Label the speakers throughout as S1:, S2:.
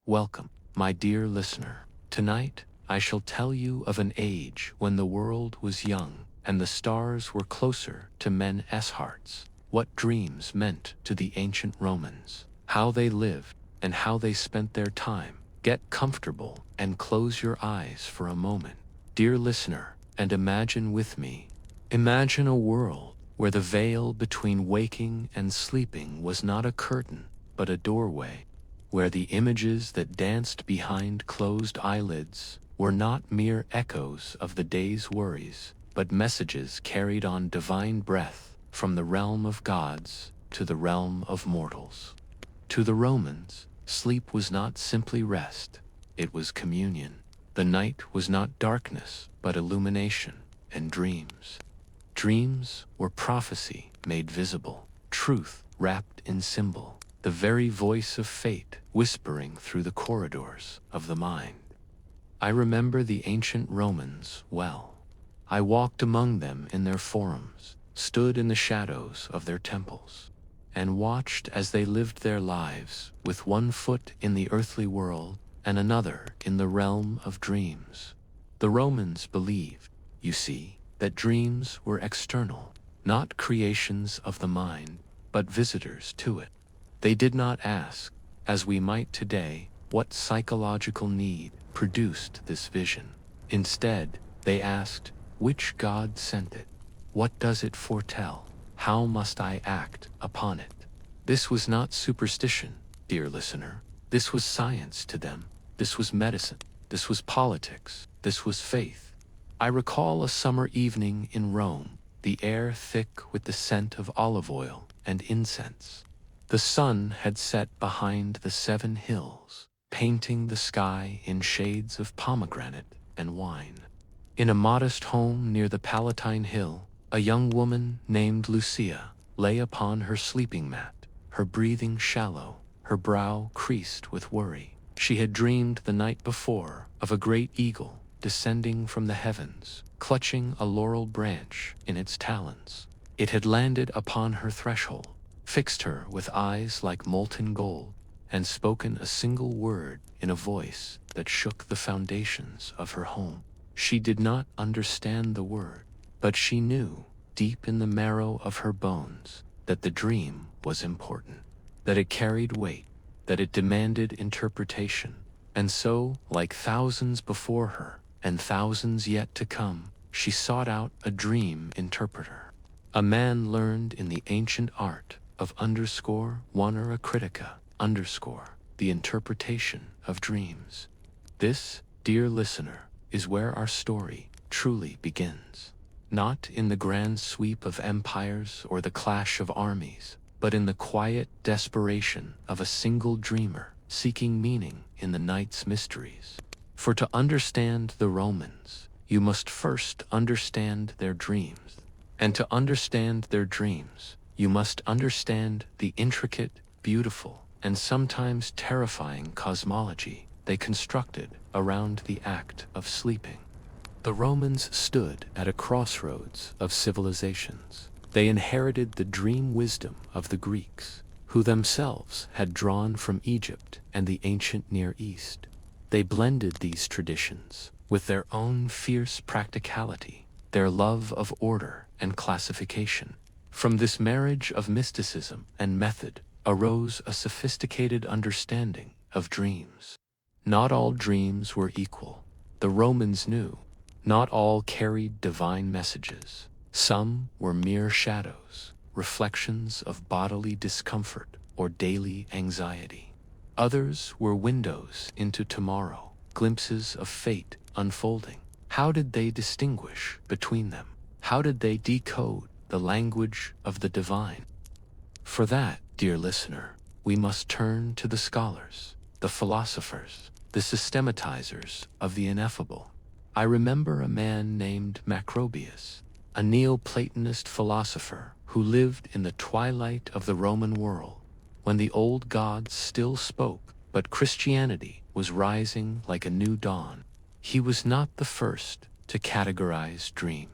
S1: Welcome, my dear listener. Tonight, I shall tell you of an age when the world was young and the stars were closer to men's hearts. What dreams meant to the ancient Romans, how they lived, and how they spent their time. Get comfortable and close your eyes for a moment, dear listener, and imagine with me. Imagine a world where the veil between waking and sleeping was not a curtain, but a doorway, where the images that danced behind closed eyelids were not mere echoes of the day's worries, but messages carried on divine breath from the realm of gods to the realm of mortals. To the Romans, sleep was not simply rest, it was communion. The night was not darkness, but illumination and dreams. Dreams were prophecy made visible, truth wrapped in symbol, the very voice of fate whispering through the corridors of the mind. I remember the ancient Romans well. I walked among them in their forums, stood in the shadows of their temples, and watched as they lived their lives with one foot in the earthly world and another in the realm of dreams. The Romans believed, you see, that dreams were external, not creations of the mind, but visitors to it. They did not ask, as we might today, what psychological need produced this vision. Instead, they asked, which god sent it? What does it foretell? How must I act upon it? This was not superstition, dear listener. This was science to them. This was medicine. This was politics. This was faith. I recall a summer evening in Rome, the air thick with the scent of olive oil and incense. The sun had set behind the 7 hills, painting the sky in shades of pomegranate and wine. In a modest home near the Palatine Hill, a young woman named Lucia lay upon her sleeping mat, her breathing shallow, her brow creased with worry. She had dreamed the night before of a great eagle descending from the heavens, clutching a laurel branch in its talons. It had landed upon her threshold, fixed her with eyes like molten gold, and spoken a single word in a voice that shook the foundations of her home. She did not understand the word, but she knew, deep in the marrow of her bones, that the dream was important, that it carried weight, that it demanded interpretation. And so, like thousands before her, and thousands yet to come, she sought out a dream interpreter. A man learned in the ancient art of _one or a critica, the interpretation of dreams. This, dear listener, is where our story truly begins. Not in the grand sweep of empires or the clash of armies, but in the quiet desperation of a single dreamer seeking meaning in the night's mysteries. For to understand the Romans, you must first understand their dreams. And to understand their dreams, you must understand the intricate, beautiful, and sometimes terrifying cosmology they constructed around the act of sleeping. The Romans stood at a crossroads of civilizations. They inherited the dream wisdom of the Greeks, who themselves had drawn from Egypt and the ancient Near East. They blended these traditions with their own fierce practicality, their love of order and classification. From this marriage of mysticism and method arose a sophisticated understanding of dreams. Not all dreams were equal, the Romans knew. Not all carried divine messages. Some were mere shadows, reflections of bodily discomfort or daily anxiety. Others were windows into tomorrow, glimpses of fate unfolding. How did they distinguish between them? How did they decode the language of the divine? For that, dear listener, we must turn to the scholars, the philosophers, the systematizers of the ineffable. I remember a man named Macrobius, a Neoplatonist philosopher who lived in the twilight of the Roman world, when the old gods still spoke, but Christianity was rising like a new dawn. He was not the first to categorize dreams,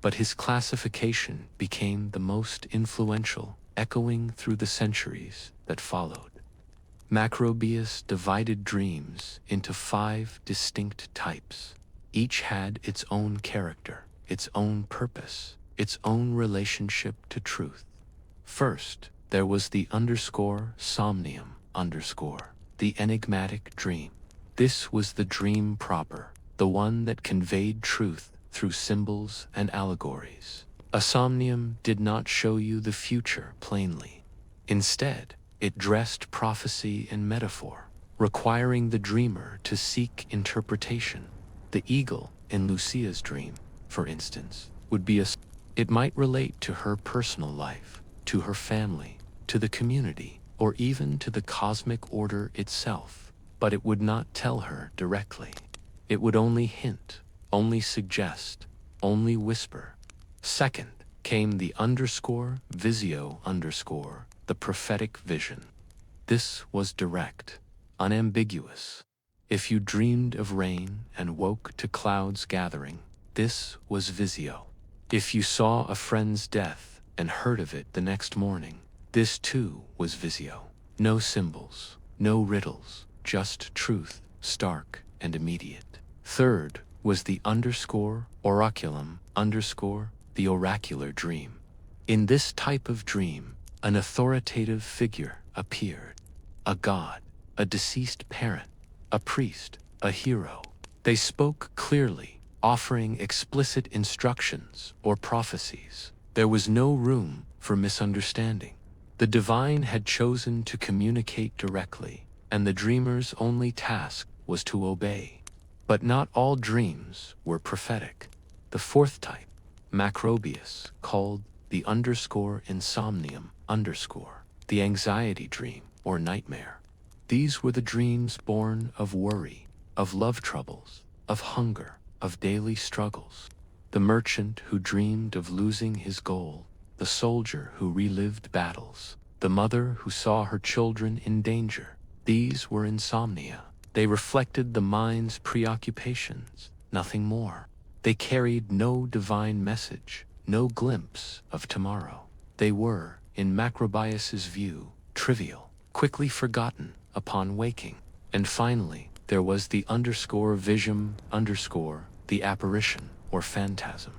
S1: but his classification became the most influential, echoing through the centuries that followed. Macrobius divided dreams into 5 distinct types. Each had its own character, its own purpose, its own relationship to truth. First, there was the somnium, the enigmatic dream. This was the dream proper, the one that conveyed truth through symbols and allegories. A somnium did not show you the future plainly. Instead, it dressed prophecy and metaphor, requiring the dreamer to seek interpretation. The eagle in Lucia's dream, for instance, would be it might relate to her personal life, to her family, to the community, or even to the cosmic order itself, but it would not tell her directly. It would only hint, only suggest, only whisper. Second came the visio, the prophetic vision. This was direct, unambiguous. If you dreamed of rain and woke to clouds gathering, this was visio. If you saw a friend's death and heard of it the next morning, this too was visio. No symbols, no riddles, just truth, stark and immediate. Third was the oraculum, the oracular dream. In this type of dream, an authoritative figure appeared. A god, a deceased parent, a priest, a hero. They spoke clearly, offering explicit instructions or prophecies. There was no room for misunderstanding. The divine had chosen to communicate directly, and the dreamer's only task was to obey. But not all dreams were prophetic. The fourth type, Macrobius, called the insomnium, the anxiety dream or nightmare. These were the dreams born of worry, of love troubles, of hunger, of daily struggles. The merchant who dreamed of losing his gold, the soldier who relived battles, the mother who saw her children in danger. These were insomnia. They reflected the mind's preoccupations, nothing more. They carried no divine message, no glimpse of tomorrow. They were, in Macrobius's view, trivial, quickly forgotten upon waking. And finally, there was the vision, the apparition or phantasm.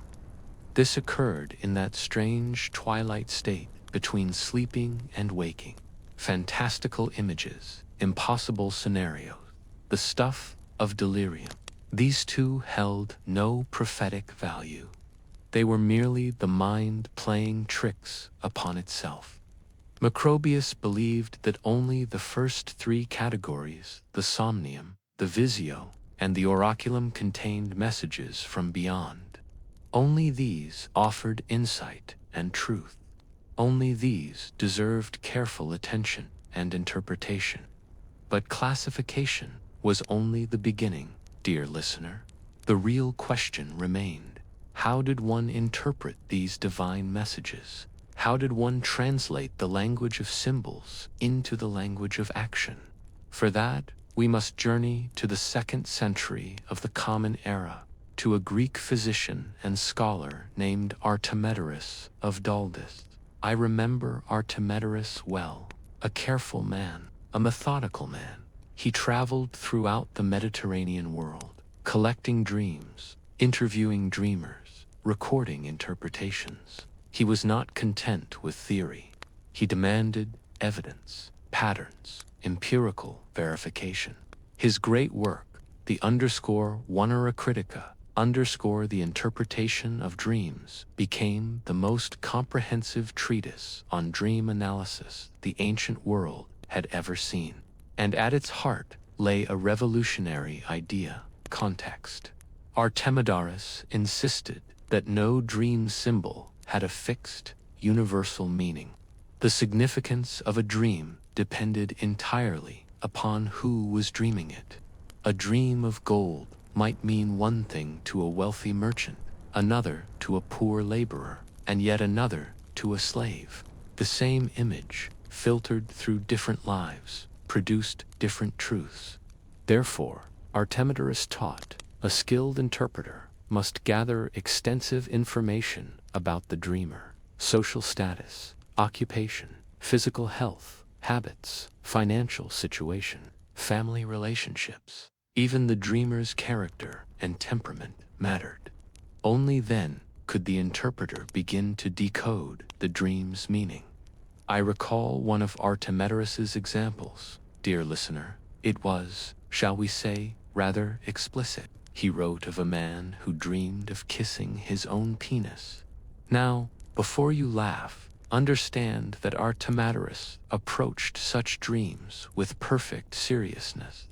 S1: This occurred in that strange twilight state between sleeping and waking. Fantastical images, impossible scenarios, the stuff of delirium. These two held no prophetic value. They were merely the mind playing tricks upon itself. Macrobius believed that only the first 3 categories, the somnium, the visio, and the oraculum, contained messages from beyond. Only these offered insight and truth. Only these deserved careful attention and interpretation. But classification was only the beginning, dear listener. The real question remained. How did one interpret these divine messages? How did one translate the language of symbols into the language of action? For that, we must journey to the 2nd century of the Common Era, to a Greek physician and scholar named Artemidorus of Daldis. I remember Artemidorus well, a careful man, a methodical man. He traveled throughout the Mediterranean world, collecting dreams, interviewing dreamers, recording interpretations. He was not content with theory. He demanded evidence, patterns, empirical verification. His great work, the *Onera Critica, the interpretation of dreams, became the most comprehensive treatise on dream analysis the ancient world had ever seen. And at its heart lay a revolutionary idea, context. Artemidorus insisted that no dream symbol had a fixed, universal meaning. The significance of a dream depended entirely upon who was dreaming it. A dream of gold might mean one thing to a wealthy merchant, another to a poor laborer, and yet another to a slave. The same image, filtered through different lives, produced different truths. Therefore, Artemidorus taught, a skilled interpreter must gather extensive information about the dreamer, social status, occupation, physical health, habits, financial situation, family relationships. Even the dreamer's character and temperament mattered. Only then could the interpreter begin to decode the dream's meaning. I recall one of Artemidorus's examples, dear listener. It was, shall we say, rather explicit. He wrote of a man who dreamed of kissing his own penis. Now, before you laugh, understand that Artemidorus approached such dreams with perfect seriousness.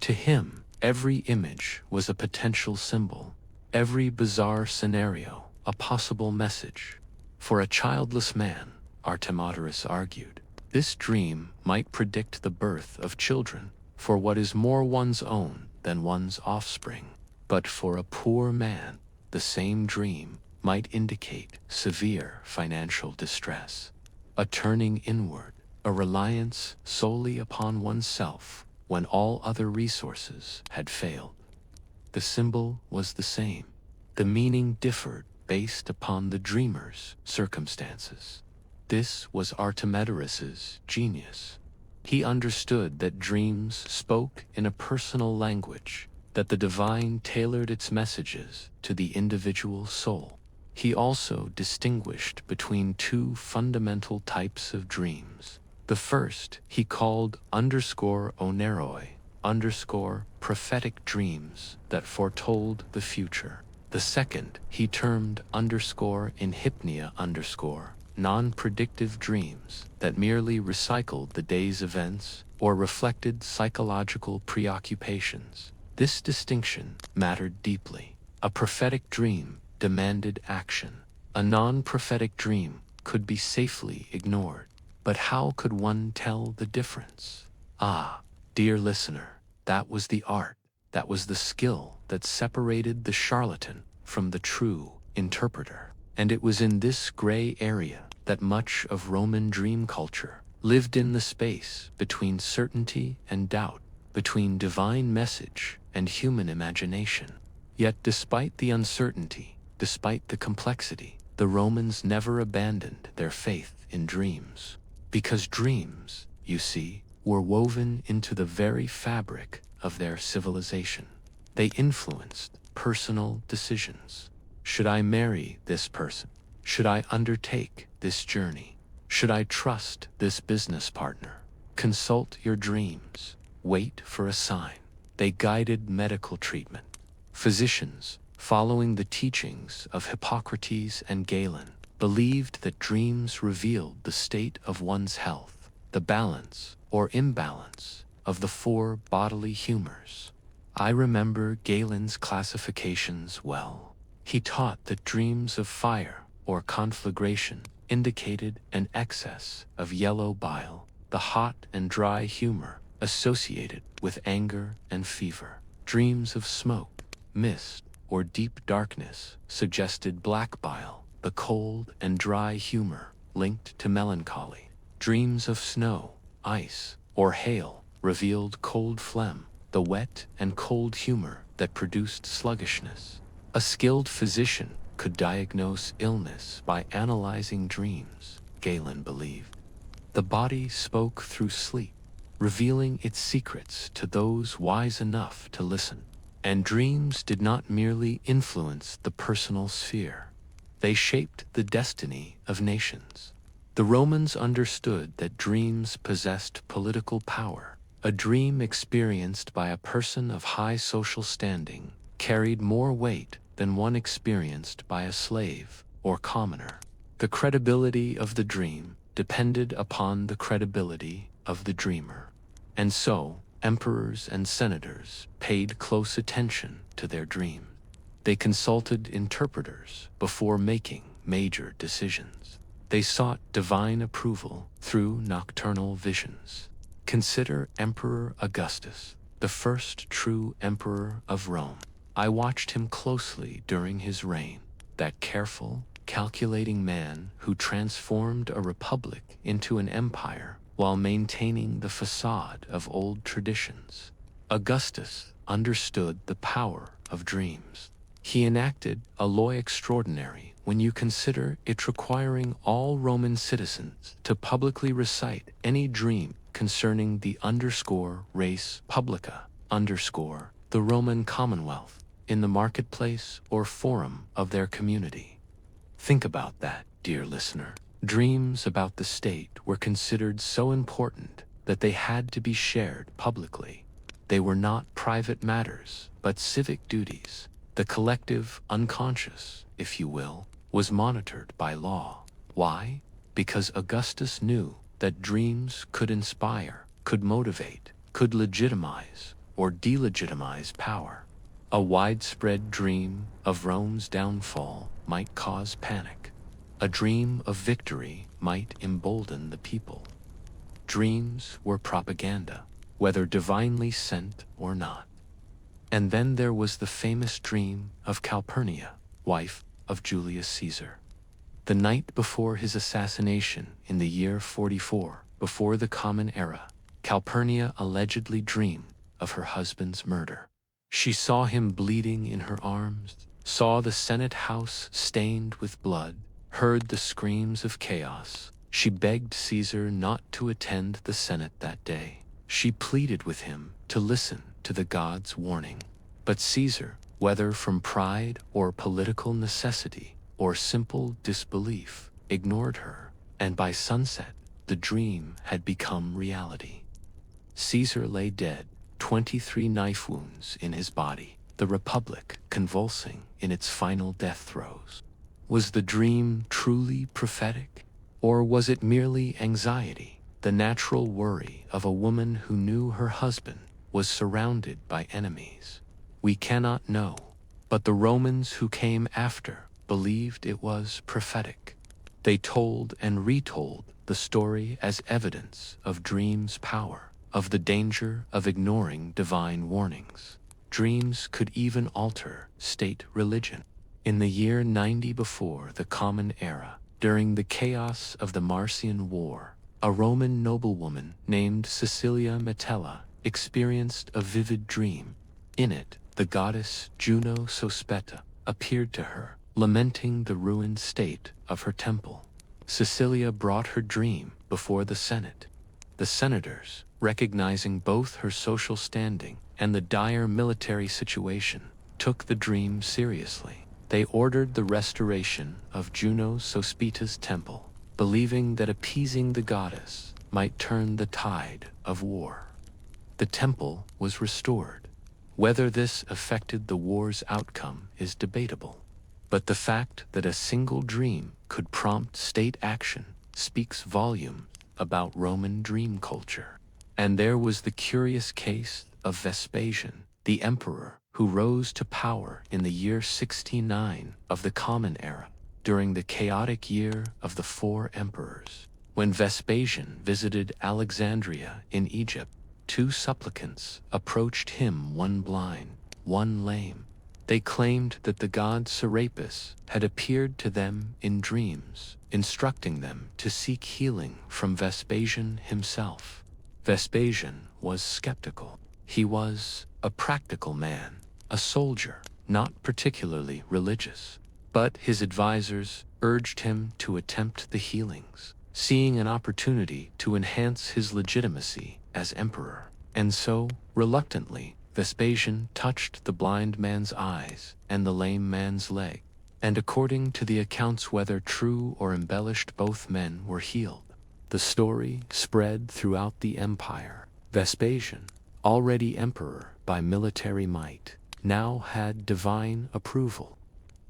S1: To him, every image was a potential symbol, every bizarre scenario a possible message. For a childless man, Artemidorus argued, this dream might predict the birth of children, for what is more one's own than one's offspring. But for a poor man, the same dream might indicate severe financial distress, a turning inward, a reliance solely upon oneself when all other resources had failed. The symbol was the same. The meaning differed based upon the dreamer's circumstances. This was Artemidorus's genius. He understood that dreams spoke in a personal language, that the divine tailored its messages to the individual soul. He also distinguished between two fundamental types of dreams. The first he called _oneroi, prophetic dreams that foretold the future. The second he termed _inhypnia, non-predictive dreams that merely recycled the day's events or reflected psychological preoccupations. This distinction mattered deeply. A prophetic dream demanded action. A non-prophetic dream could be safely ignored. But how could one tell the difference? Ah, dear listener, that was the art, that was the skill that separated the charlatan from the true interpreter. And it was in this gray area that much of Roman dream culture lived, in the space between certainty and doubt, between divine message and human imagination. Yet despite the uncertainty, despite the complexity, the Romans never abandoned their faith in dreams. Because dreams, you see, were woven into the very fabric of their civilization. They influenced personal decisions. Should I marry this person? Should I undertake this journey? Should I trust this business partner? Consult your dreams. Wait for a sign. They guided medical treatment. Physicians, following the teachings of Hippocrates and Galen, believed that dreams revealed the state of one's health, the balance or imbalance of the four bodily humors. I remember Galen's classifications well. He taught that dreams of fire or conflagration indicated an excess of yellow bile, the hot and dry humor associated with anger and fever. Dreams of smoke, mist, or deep darkness suggested black bile, the cold and dry humor linked to melancholy. Dreams of snow, ice, or hail revealed cold phlegm, the wet and cold humor that produced sluggishness. A skilled physician could diagnose illness by analyzing dreams, Galen believed. The body spoke through sleep, revealing its secrets to those wise enough to listen. And dreams did not merely influence the personal sphere. They shaped the destiny of nations. The Romans understood that dreams possessed political power. A dream experienced by a person of high social standing carried more weight than one experienced by a slave or commoner. The credibility of the dream depended upon the credibility of the dreamer. And so, emperors and senators paid close attention to their dreams. They consulted interpreters before making major decisions. They sought divine approval through nocturnal visions. Consider Emperor Augustus, the first true emperor of Rome. I watched him closely during his reign, that careful, calculating man who transformed a republic into an empire while maintaining the facade of old traditions. Augustus understood the power of dreams. He enacted a law extraordinary when you consider it requiring all Roman citizens to publicly recite any dream concerning the res publica the Roman commonwealth in the marketplace or forum of their community. Think about that, dear listener. Dreams about the state were considered so important that they had to be shared publicly. They were not private matters, but civic duties. The collective unconscious, if you will, was monitored by law. Why? Because Augustus knew that dreams could inspire, could motivate, could legitimize or delegitimize power. A widespread dream of Rome's downfall might cause panic. A dream of victory might embolden the people. Dreams were propaganda, whether divinely sent or not. And then there was the famous dream of Calpurnia, wife of Julius Caesar. The night before his assassination in the year 44, before the Common Era, Calpurnia allegedly dreamed of her husband's murder. She saw him bleeding in her arms, saw the Senate house stained with blood, heard the screams of chaos. She begged Caesar not to attend the Senate that day. She pleaded with him to listen to the gods' warning. But Caesar, whether from pride or political necessity or simple disbelief, ignored her, and by sunset, the dream had become reality. Caesar lay dead, 23 knife wounds in his body, the Republic convulsing in its final death throes. Was the dream truly prophetic? Or was it merely anxiety, the natural worry of a woman who knew her husband was surrounded by enemies? We cannot know, but the Romans who came after believed it was prophetic. They told and retold the story as evidence of dreams' power, of the danger of ignoring divine warnings. Dreams could even alter state religion. In the year 90 before the Common Era, during the chaos of the Marsian War, a Roman noblewoman named Caecilia Metella experienced a vivid dream. In it, the goddess Juno Sospetta appeared to her, lamenting the ruined state of her temple. Caecilia brought her dream before the Senate. The senators, recognizing both her social standing and the dire military situation, took the dream seriously. They ordered the restoration of Juno Sospetta's temple, believing that appeasing the goddess might turn the tide of war. The temple was restored. Whether this affected the war's outcome is debatable, but the fact that a single dream could prompt state action speaks volumes about Roman dream culture. And there was the curious case of Vespasian, the emperor who rose to power in the year 69 of the Common Era, during the chaotic year of the four emperors. When Vespasian visited Alexandria in Egypt, two supplicants approached him, one blind, one lame. They claimed that the god Serapis had appeared to them in dreams, instructing them to seek healing from Vespasian himself. Vespasian was skeptical. He was a practical man, a soldier, not particularly religious. But his advisors urged him to attempt the healings, seeing an opportunity to enhance his legitimacy as emperor. And so, reluctantly, Vespasian touched the blind man's eyes and the lame man's leg, and according to the accounts, whether true or embellished, both men were healed. The story spread throughout the empire. Vespasian, already emperor by military might, now had divine approval.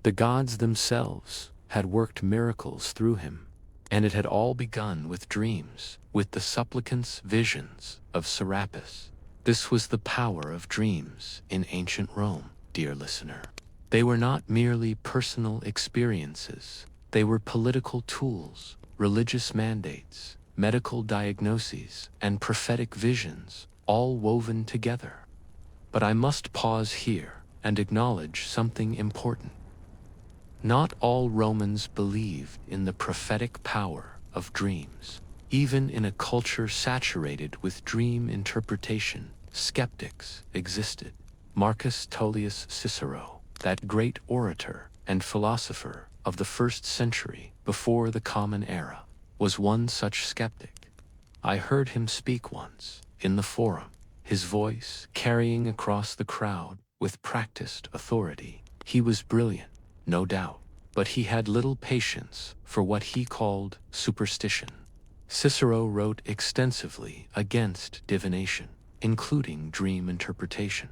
S1: The gods themselves had worked miracles through him, and it had all begun with dreams, with the supplicants' visions of Serapis. This was the power of dreams in ancient Rome, dear listener. They were not merely personal experiences. They were political tools, religious mandates, medical diagnoses, and prophetic visions, all woven together. But I must pause here and acknowledge something important. Not all Romans believed in the prophetic power of dreams. Even in a culture saturated with dream interpretation, skeptics existed. Marcus Tullius Cicero, that great orator and philosopher of the 1st century before the Common Era, was one such skeptic. I heard him speak once, in the forum, his voice carrying across the crowd with practiced authority. He was brilliant, no doubt, but he had little patience for what he called superstition. Cicero wrote extensively against divination, including dream interpretation.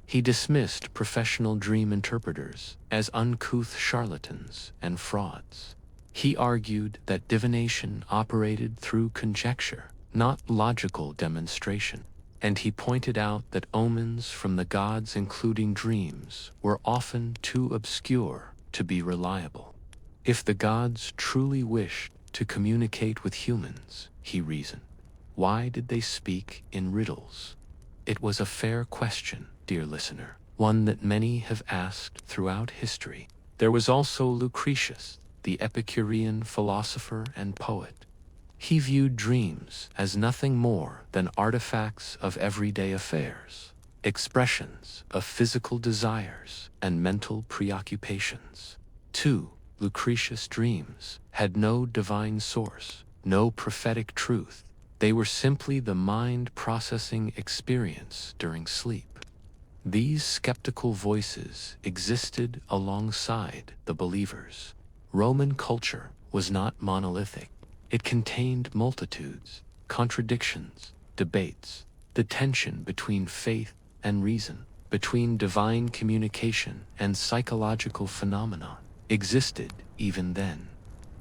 S1: He dismissed professional dream interpreters as uncouth charlatans and frauds. He argued that divination operated through conjecture, not logical demonstration, and he pointed out that omens from the gods, including dreams, were often too obscure to be reliable. If the gods truly wished to communicate with humans, he reasoned, why did they speak in riddles? It was a fair question, dear listener, one that many have asked throughout history. There was also Lucretius, the Epicurean philosopher and poet. He viewed dreams as nothing more than artifacts of everyday affairs, expressions of physical desires and mental preoccupations. 2. Lucretius' dreams had no divine source, no prophetic truth. They were simply the mind processing experience during sleep. These skeptical voices existed alongside the believers. Roman culture was not monolithic. It contained multitudes, contradictions, debates. The tension between faith and reason, between divine communication and psychological phenomena, existed even then.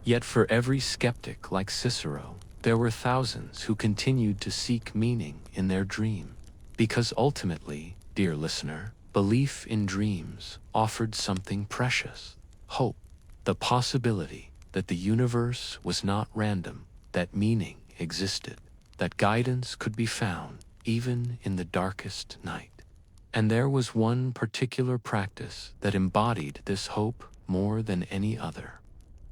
S1: Yet for every skeptic like Cicero, there were thousands who continued to seek meaning in their dream. Because ultimately, dear listener, belief in dreams offered something precious: hope, the possibility that the universe was not random, that meaning existed, that guidance could be found even in the darkest night. And there was one particular practice that embodied this hope more than any other.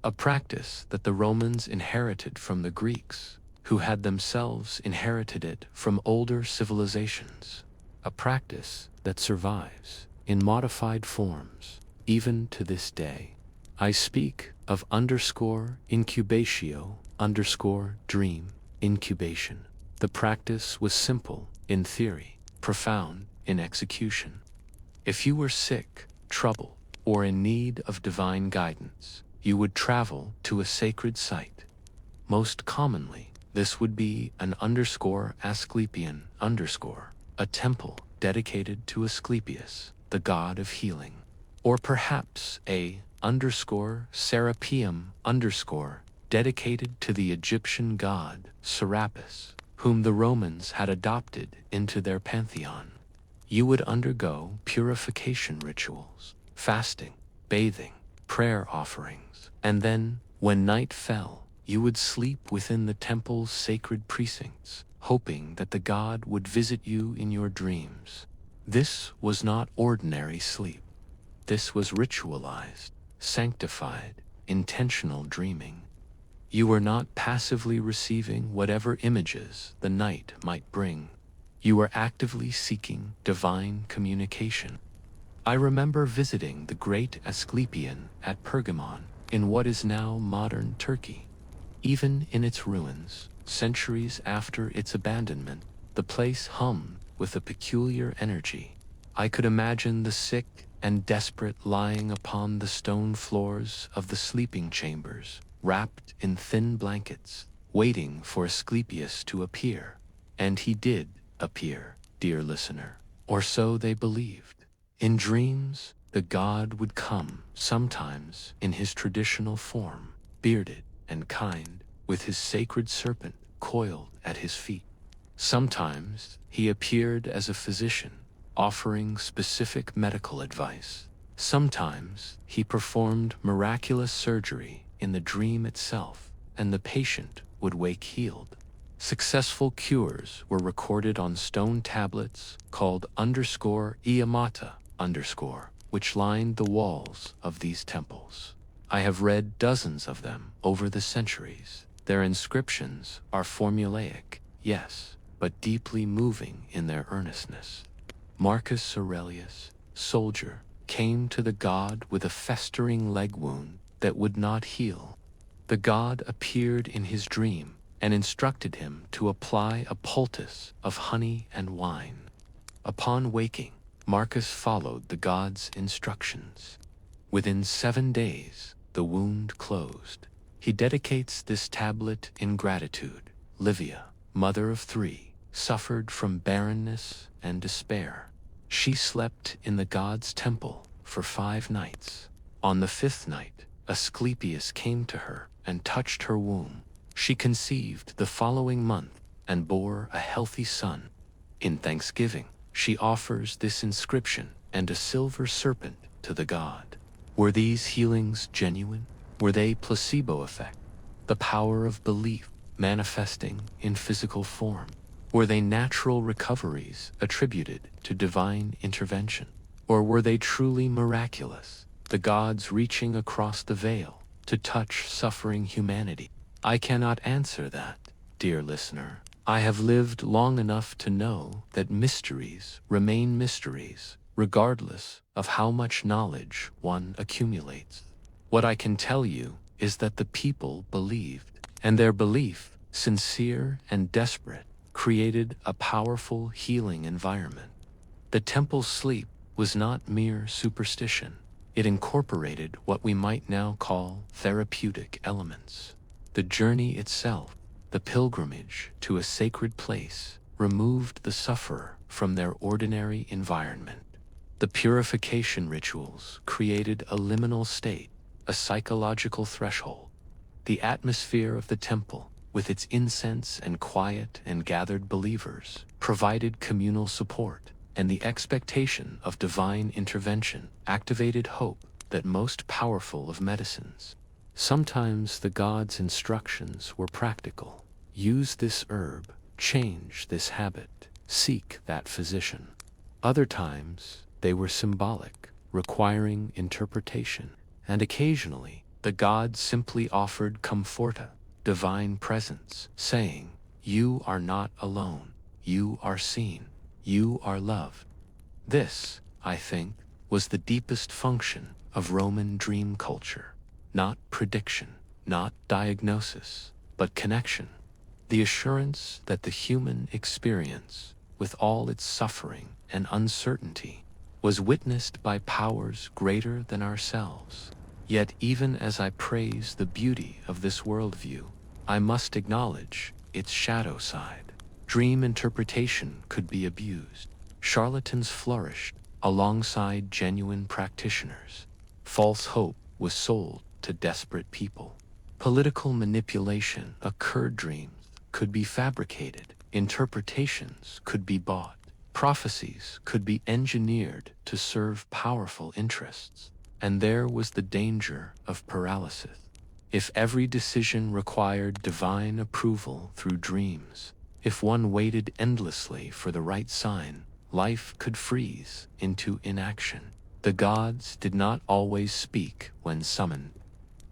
S1: A practice that the Romans inherited from the Greeks, who had themselves inherited it from older civilizations. A practice that survives in modified forms even to this day. I speak of _incubatio_dream incubation. The practice was simple in theory, profound in execution. If you were sick, troubled, or in need of divine guidance, you would travel to a sacred site. Most commonly, this would be an _Asclepian_, a temple dedicated to Asclepius, the god of healing. Or perhaps a _Serapeum_, dedicated to the Egyptian god Serapis, whom the Romans had adopted into their pantheon. You would undergo purification rituals, fasting, bathing, prayer offerings, and then, when night fell, you would sleep within the temple's sacred precincts, hoping that the god would visit you in your dreams. This was not ordinary sleep. This was ritualized, sanctified, intentional dreaming. You were not passively receiving whatever images the night might bring. You were actively seeking divine communication. I remember visiting the great Asclepian at Pergamon, in what is now modern Turkey. Even in its ruins, centuries after its abandonment, the place hummed with a peculiar energy. I could imagine the sick and desperate lying upon the stone floors of the sleeping chambers, wrapped in thin blankets, waiting for Asclepius to appear. And he did appear, dear listener, or so they believed. In dreams, the god would come, sometimes in his traditional form, bearded and kind, with his sacred serpent coiled at his feet. Sometimes he appeared as a physician, offering specific medical advice. Sometimes he performed miraculous surgery in the dream itself, and the patient would wake healed. Successful cures were recorded on stone tablets called _Iamata_, which lined the walls of these temples. I have read dozens of them over the centuries. Their inscriptions are formulaic, yes, but deeply moving in their earnestness. Marcus Aurelius, soldier, came to the god with a festering leg wound that would not heal. The god appeared in his dream and instructed him to apply a poultice of honey and wine. Upon waking, Marcus followed the god's instructions. Within 7 days, the wound closed. He dedicates this tablet in gratitude. Livia, mother of 3, suffered from barrenness and despair. She slept in the god's temple for 5 nights. On the 5th night, Asclepius came to her and touched her womb. She conceived the following month and bore a healthy son. In thanksgiving, she offers this inscription and a silver serpent to the god. Were these healings genuine? Were they placebo effect? The power of belief manifesting in physical form? Were they natural recoveries attributed to divine intervention? Or were they truly miraculous, the gods reaching across the veil to touch suffering humanity? I cannot answer that, dear listener. I have lived long enough to know that mysteries remain mysteries, regardless of how much knowledge one accumulates. What I can tell you is that the people believed, and their belief, sincere and desperate, created a powerful healing environment. The temple's sleep was not mere superstition. It incorporated what we might now call therapeutic elements. The journey itself, the pilgrimage to a sacred place, removed the sufferer from their ordinary environment. The purification rituals created a liminal state, a psychological threshold. The atmosphere of the temple, with its incense and quiet and gathered believers, provided communal support, and the expectation of divine intervention activated hope that most powerful of medicines. Sometimes the god's instructions were practical. Use this herb, change this habit, seek that physician. Other times, they were symbolic, requiring interpretation, and occasionally, the god simply offered comforta, divine presence, saying, "You are not alone, you are seen, you are loved." This, I think, was the deepest function of Roman dream culture. Not prediction, not diagnosis, but connection. The assurance that the human experience, with all its suffering and uncertainty, was witnessed by powers greater than ourselves. Yet even as I praise the beauty of this worldview, I must acknowledge its shadow side. Dream interpretation could be abused. Charlatans flourished alongside genuine practitioners. False hope was sold to desperate people. Political manipulation occurred. Dreams could be fabricated. Interpretations could be bought. Prophecies could be engineered to serve powerful interests. And there was the danger of paralysis. If every decision required divine approval through dreams, if one waited endlessly for the right sign, life could freeze into inaction. The gods did not always speak when summoned.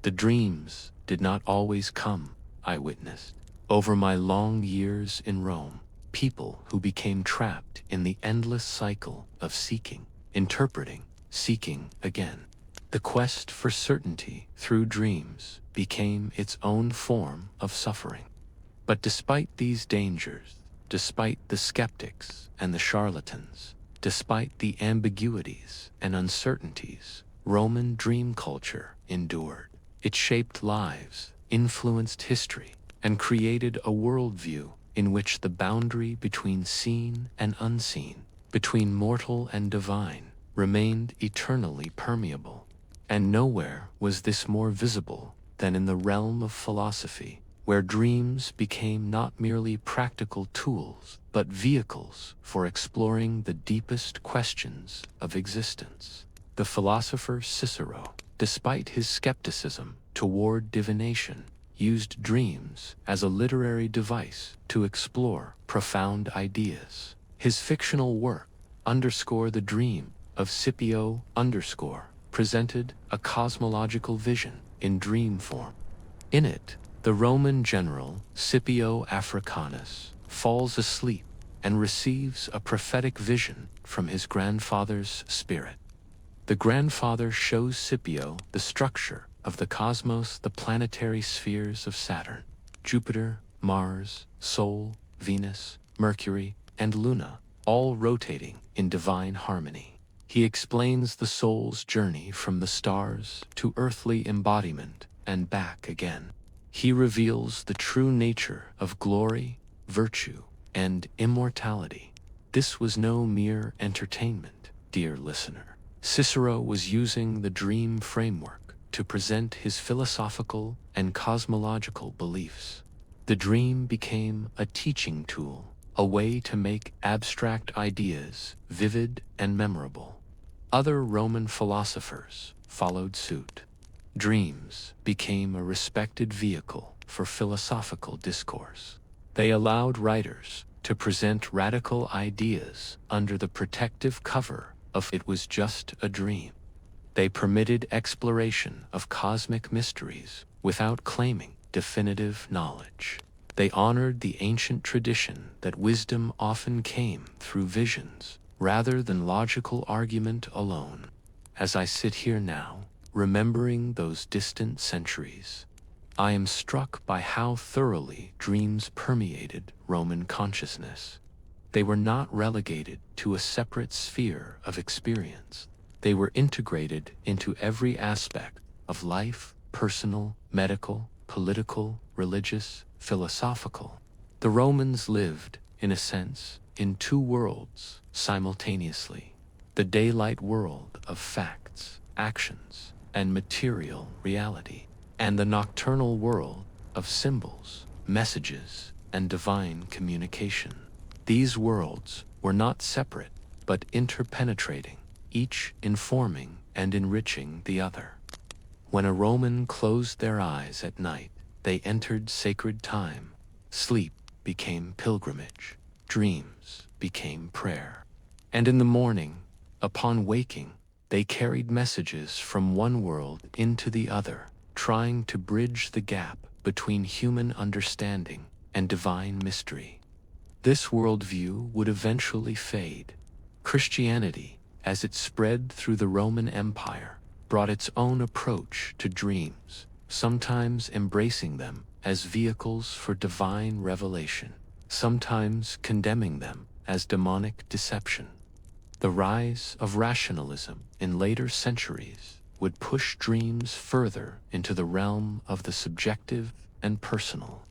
S1: The dreams did not always come, I witnessed. Over my long years in Rome, people who became trapped in the endless cycle of seeking, interpreting, seeking again. The quest for certainty through dreams became its own form of suffering. But despite these dangers, despite the skeptics and the charlatans, despite the ambiguities and uncertainties, Roman dream culture endured. It shaped lives, influenced history, and created a worldview in which the boundary between seen and unseen, between mortal and divine, remained eternally permeable. And nowhere was this more visible than in the realm of philosophy, where dreams became not merely practical tools, but vehicles for exploring the deepest questions of existence. The philosopher Cicero, despite his skepticism toward divination, used dreams as a literary device to explore profound ideas. His fictional work, the Dream of Scipio, presented a cosmological vision in dream form. In it, the Roman general Scipio Africanus falls asleep and receives a prophetic vision from his grandfather's spirit. The grandfather shows Scipio the structure of the cosmos, the planetary spheres of Saturn, Jupiter, Mars, Sol, Venus, Mercury, and Luna, all rotating in divine harmony. He explains the soul's journey from the stars to earthly embodiment and back again. He reveals the true nature of glory, virtue, and immortality. This was no mere entertainment, dear listener. Cicero was using the dream framework to present his philosophical and cosmological beliefs. The dream became a teaching tool, a way to make abstract ideas vivid and memorable. Other Roman philosophers followed suit. Dreams became a respected vehicle for philosophical discourse. They allowed writers to present radical ideas under the protective cover of "it was just a dream." They permitted exploration of cosmic mysteries without claiming definitive knowledge. They honored the ancient tradition that wisdom often came through visions rather than logical argument alone. As I sit here now, remembering those distant centuries, I am struck by how thoroughly dreams permeated Roman consciousness. They were not relegated to a separate sphere of experience. They were integrated into every aspect of life: personal, medical, political, religious, philosophical. The Romans lived, in a sense, in two worlds simultaneously: the daylight world of facts, actions, and material reality, and the nocturnal world of symbols, messages, and divine communication. These worlds were not separate, but interpenetrating, each informing and enriching the other. When a Roman closed their eyes at night, they entered sacred time. Sleep became pilgrimage. Dreams became prayer. And in the morning, upon waking, they carried messages from one world into the other, trying to bridge the gap between human understanding and divine mystery. This worldview would eventually fade. Christianity, as it spread through the Roman Empire, brought its own approach to dreams, sometimes embracing them as vehicles for divine revelation, sometimes condemning them as demonic deception. The rise of rationalism in later centuries would push dreams further into the realm of the subjective and personal.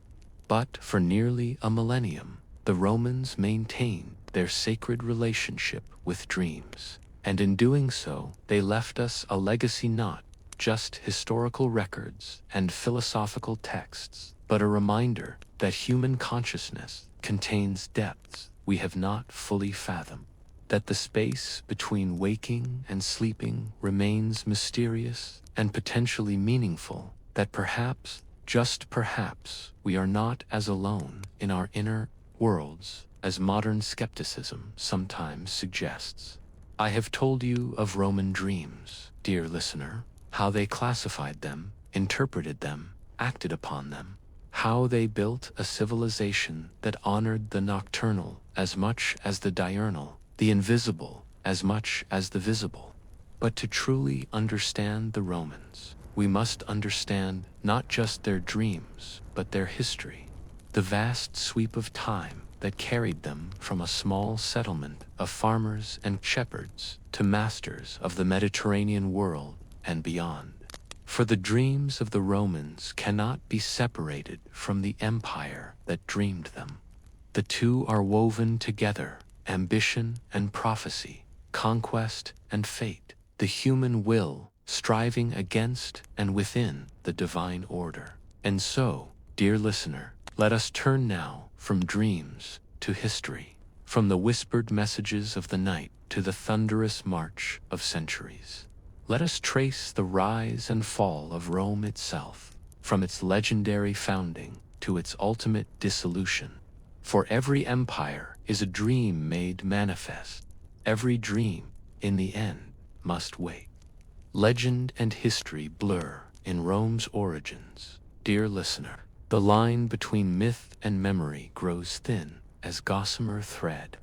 S1: But for nearly a millennium, the Romans maintained their sacred relationship with dreams, and in doing so, they left us a legacy not just historical records and philosophical texts, but a reminder that human consciousness contains depths we have not fully fathomed, that the space between waking and sleeping remains mysterious and potentially meaningful, that perhaps, just perhaps, we are not as alone in our inner worlds as modern skepticism sometimes suggests. I have told you of Roman dreams, dear listener, how they classified them, interpreted them, acted upon them, how they built a civilization that honored the nocturnal as much as the diurnal, the invisible as much as the visible. But to truly understand the Romans, we must understand not just their dreams, but their history, the vast sweep of time that carried them from a small settlement of farmers and shepherds to masters of the Mediterranean world and beyond. For the dreams of the Romans cannot be separated from the empire that dreamed them. The two are woven together: ambition and prophecy, conquest and fate, the human will striving against and within the divine order. And so, dear listener, let us turn now from dreams to history, from the whispered messages of the night to the thunderous march of centuries. Let us trace the rise and fall of Rome itself, from its legendary founding to its ultimate dissolution. For every empire is a dream made manifest. Every dream, in the end, must wait. Legend and history blur in Rome's origins. Dear listener, the line between myth and memory grows thin as gossamer thread.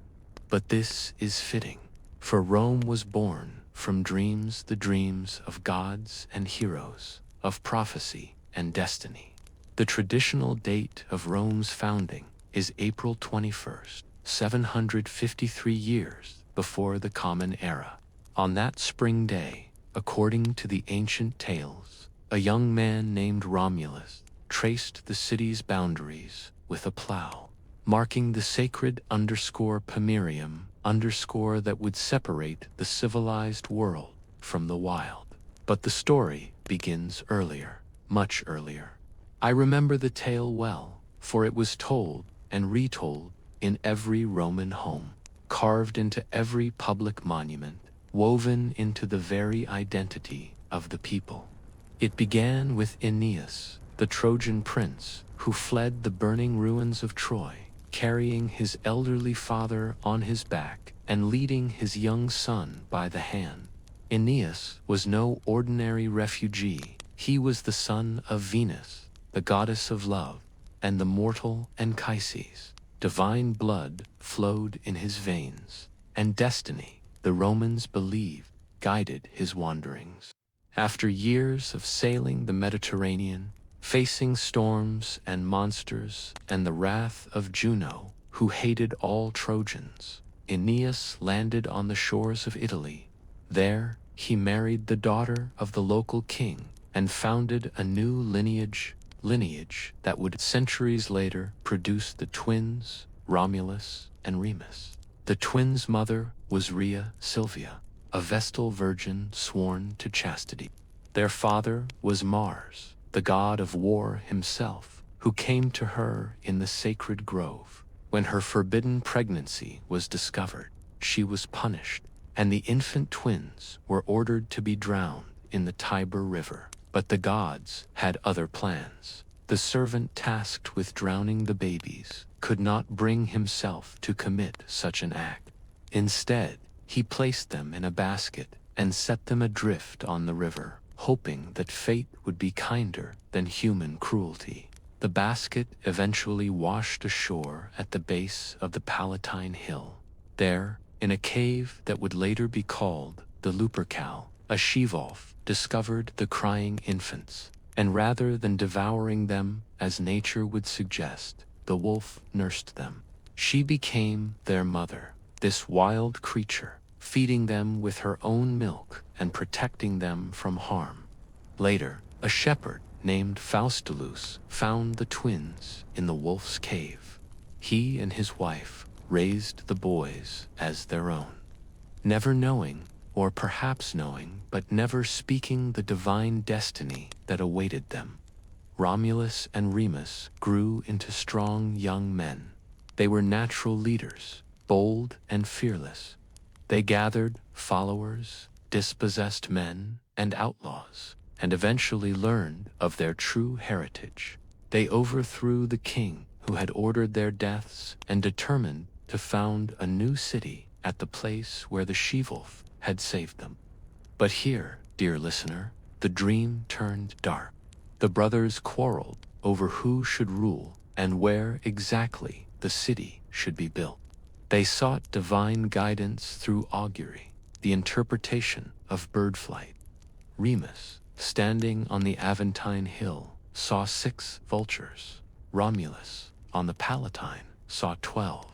S1: But this is fitting, for Rome was born from dreams the dreams of gods and heroes, of prophecy and destiny. The traditional date of Rome's founding is April 21st, 753 years before the Common Era. On that spring day, according to the ancient tales, a young man named Romulus traced the city's boundaries with a plow, marking the sacred _Pomerium _ that would separate the civilized world from the wild. But the story begins earlier, much earlier. I remember the tale well, for it was told and retold in every Roman home, carved into every public monument, woven into the very identity of the people. It began with Aeneas, the Trojan prince, who fled the burning ruins of Troy, carrying his elderly father on his back and leading his young son by the hand. Aeneas was no ordinary refugee. He was the son of Venus, the goddess of love, and the mortal Anchises. Divine blood flowed in his veins, and destiny, the Romans believed, guided his wanderings. After years of sailing the Mediterranean, facing storms and monsters and the wrath of Juno, who hated all Trojans, Aeneas landed on the shores of Italy. There, he married the daughter of the local king and founded a new lineage that would centuries later produce the twins Romulus and Remus. The twins' mother was Rhea Silvia, a Vestal virgin sworn to chastity. Their father was Mars, the god of war himself, who came to her in the sacred grove. When her forbidden pregnancy was discovered, she was punished, and the infant twins were ordered to be drowned in the Tiber River. But the gods had other plans. The servant tasked with drowning the babies could not bring himself to commit such an act. Instead, he placed them in a basket and set them adrift on the river, hoping that fate would be kinder than human cruelty. The basket eventually washed ashore at the base of the Palatine Hill. There, in a cave that would later be called the Lupercal, a she-wolf discovered the crying infants, and rather than devouring them as nature would suggest, the wolf nursed them. She became their mother, this wild creature, feeding them with her own milk and protecting them from harm. Later, a shepherd named Faustulus found the twins in the wolf's cave. He and his wife raised the boys as their own, never knowing, or perhaps knowing, but never speaking the divine destiny that awaited them. Romulus and Remus grew into strong young men. They were natural leaders, bold and fearless. They gathered followers, dispossessed men, and outlaws, and eventually learned of their true heritage. They overthrew the king who had ordered their deaths and determined to found a new city at the place where the she-wolf had saved them. But here, dear listener, the dream turned dark. The brothers quarreled over who should rule and where exactly the city should be built. They sought divine guidance through augury, the interpretation of bird flight. Remus, standing on the Aventine Hill, saw 6 vultures. Romulus, on the Palatine, saw 12.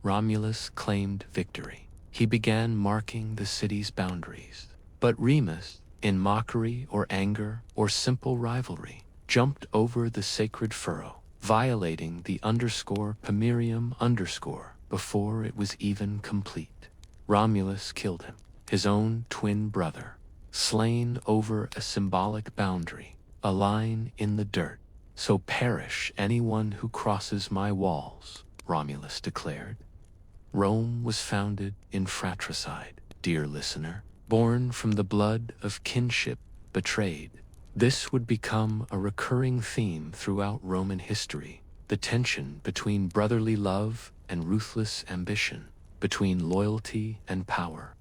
S1: Romulus claimed victory. He began marking the city's boundaries. But Remus, in mockery or anger or simple rivalry, jumped over the sacred furrow, violating the _Pomerium before it was even complete. Romulus killed him, his own twin brother, slain over a symbolic boundary, a line in the dirt. "So perish anyone who crosses my walls," Romulus declared. Rome was founded in fratricide, dear listener, born from the blood of kinship betrayed. This would become a recurring theme throughout Roman history, the tension between brotherly love and ruthless ambition, between loyalty and power.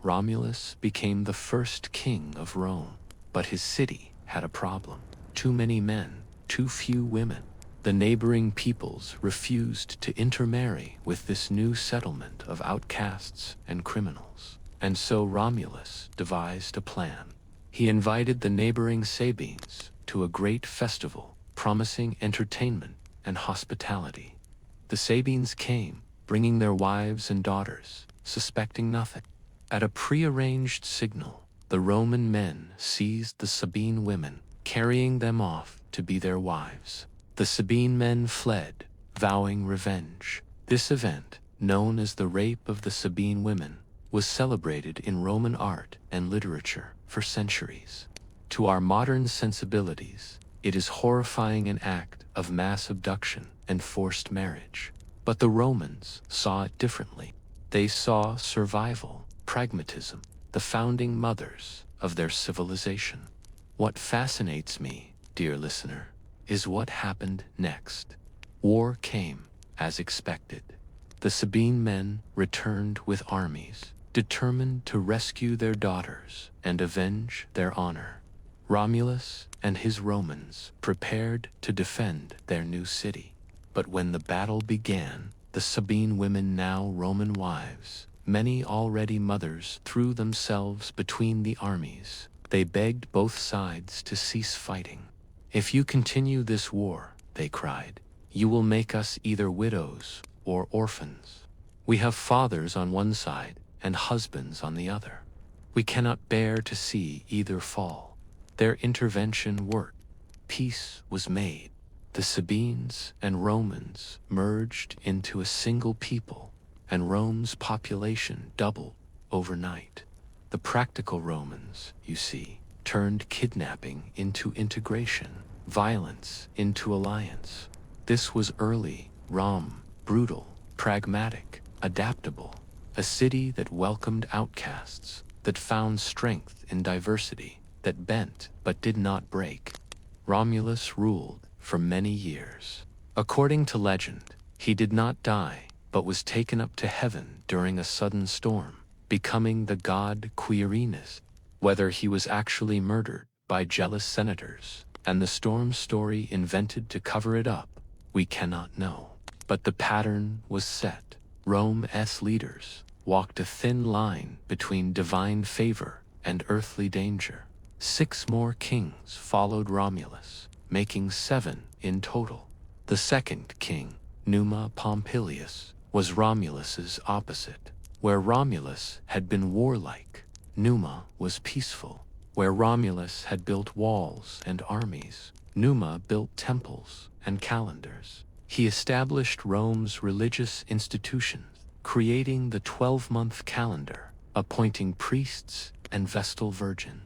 S1: Romulus became the first king of Rome, but his city had a problem. Too many men, too few women. The neighboring peoples refused to intermarry with this new settlement of outcasts and criminals. And so Romulus devised a plan. He invited the neighboring Sabines to a great festival, promising entertainment and hospitality. The Sabines came, bringing their wives and daughters, suspecting nothing. At a prearranged signal, the Roman men seized the Sabine women, carrying them off to be their wives. The Sabine men fled, vowing revenge. This event, known as the Rape of the Sabine Women, was celebrated in Roman art and literature for centuries. To our modern sensibilities, it is horrifying an act of mass abduction and forced marriage. But the Romans saw it differently. They saw survival, pragmatism, the founding mothers of their civilization. What fascinates me, dear listener, is what happened next. War came, as expected. The Sabine men returned with armies, determined to rescue their daughters and avenge their honor. Romulus and his Romans prepared to defend their new city. But when the battle began, the Sabine women, now Roman wives, many already mothers, threw themselves between the armies. They begged both sides to cease fighting. "If you continue this war," they cried, "you will make us either widows or orphans. We have fathers on one side and husbands on the other. We cannot bear to see either fall." Their intervention worked. Peace was made. The Sabines and Romans merged into a single people, and Rome's population doubled overnight. The practical Romans, you see, turned kidnapping into integration, violence into alliance. This was early Rome, brutal, pragmatic, adaptable, a city that welcomed outcasts, that found strength in diversity, that bent but did not break. Romulus ruled for many years. According to legend, he did not die, but was taken up to heaven during a sudden storm, becoming the god Quirinus. Whether he was actually murdered by jealous senators, and the storm story invented to cover it up, we cannot know. But the pattern was set. Rome's leaders walked a thin line between divine favor and earthly danger. 6 more kings followed Romulus, making 7 in total. The second king, Numa Pompilius, was Romulus's opposite. Where Romulus had been warlike, Numa was peaceful. Where Romulus had built walls and armies, Numa built temples and calendars. He established Rome's religious institutions, creating the 12-month calendar, appointing priests and Vestal Virgin,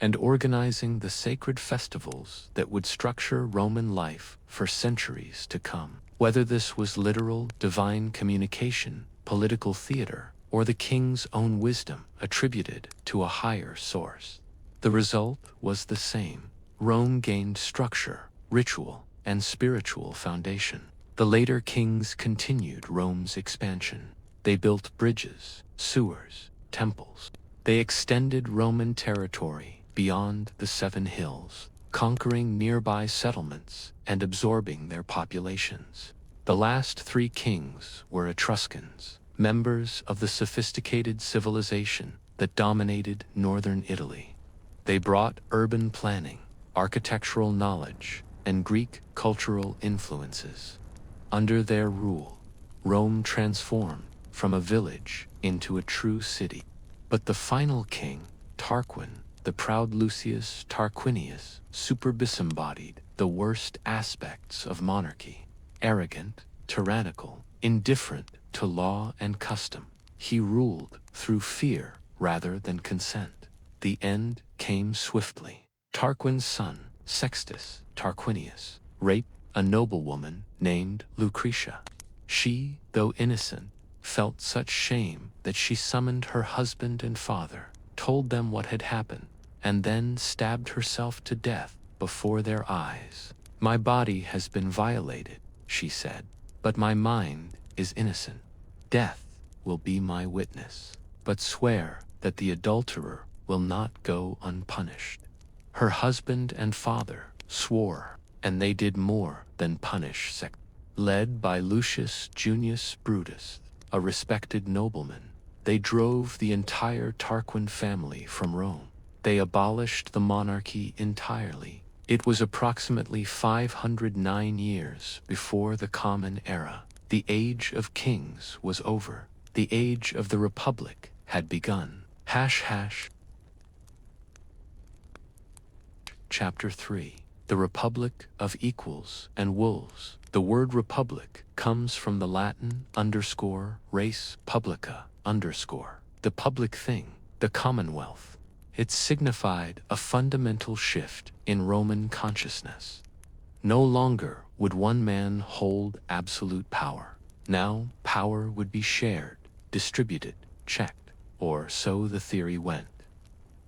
S1: and organizing the sacred festivals that would structure Roman life for centuries to come. Whether this was literal divine communication, political theater, or the king's own wisdom attributed to a higher source, the result was the same. Rome gained structure, ritual, and spiritual foundation. The later kings continued Rome's expansion. They built bridges, sewers, temples. They extended Roman territory beyond the 7 hills, conquering nearby settlements and absorbing their populations. The last 3 kings were Etruscans, members of the sophisticated civilization that dominated northern Italy. They brought urban planning, architectural knowledge, and Greek cultural influences. Under their rule, Rome transformed from a village into a true city. But the final king, Tarquin, the proud Lucius Tarquinius, disembodied the worst aspects of monarchy. Arrogant, tyrannical, indifferent to law and custom, he ruled through fear rather than consent. The end came swiftly. Tarquin's son, Sextus Tarquinius, raped a noblewoman named Lucretia. She, though innocent, felt such shame that she summoned her husband and father, told them what had happened, and then stabbed herself to death before their eyes. "My body has been violated," she said, "but my mind is innocent. Death will be my witness, but swear that the adulterer will not go unpunished." Her husband and father swore, and they did more than punish Led by Lucius Junius Brutus, a respected nobleman, They drove the entire Tarquin family from Rome. They abolished the monarchy entirely. It was approximately 509 years before the Common Era. The age of kings was over. The age of the Republic had begun. Chapter 3. The Republic of Equals and Wolves. The word republic comes from the Latin _res publica _, the public thing, the commonwealth. It signified a fundamental shift in Roman consciousness. No longer would one man hold absolute power. Now power would be shared, distributed, checked, or so the theory went.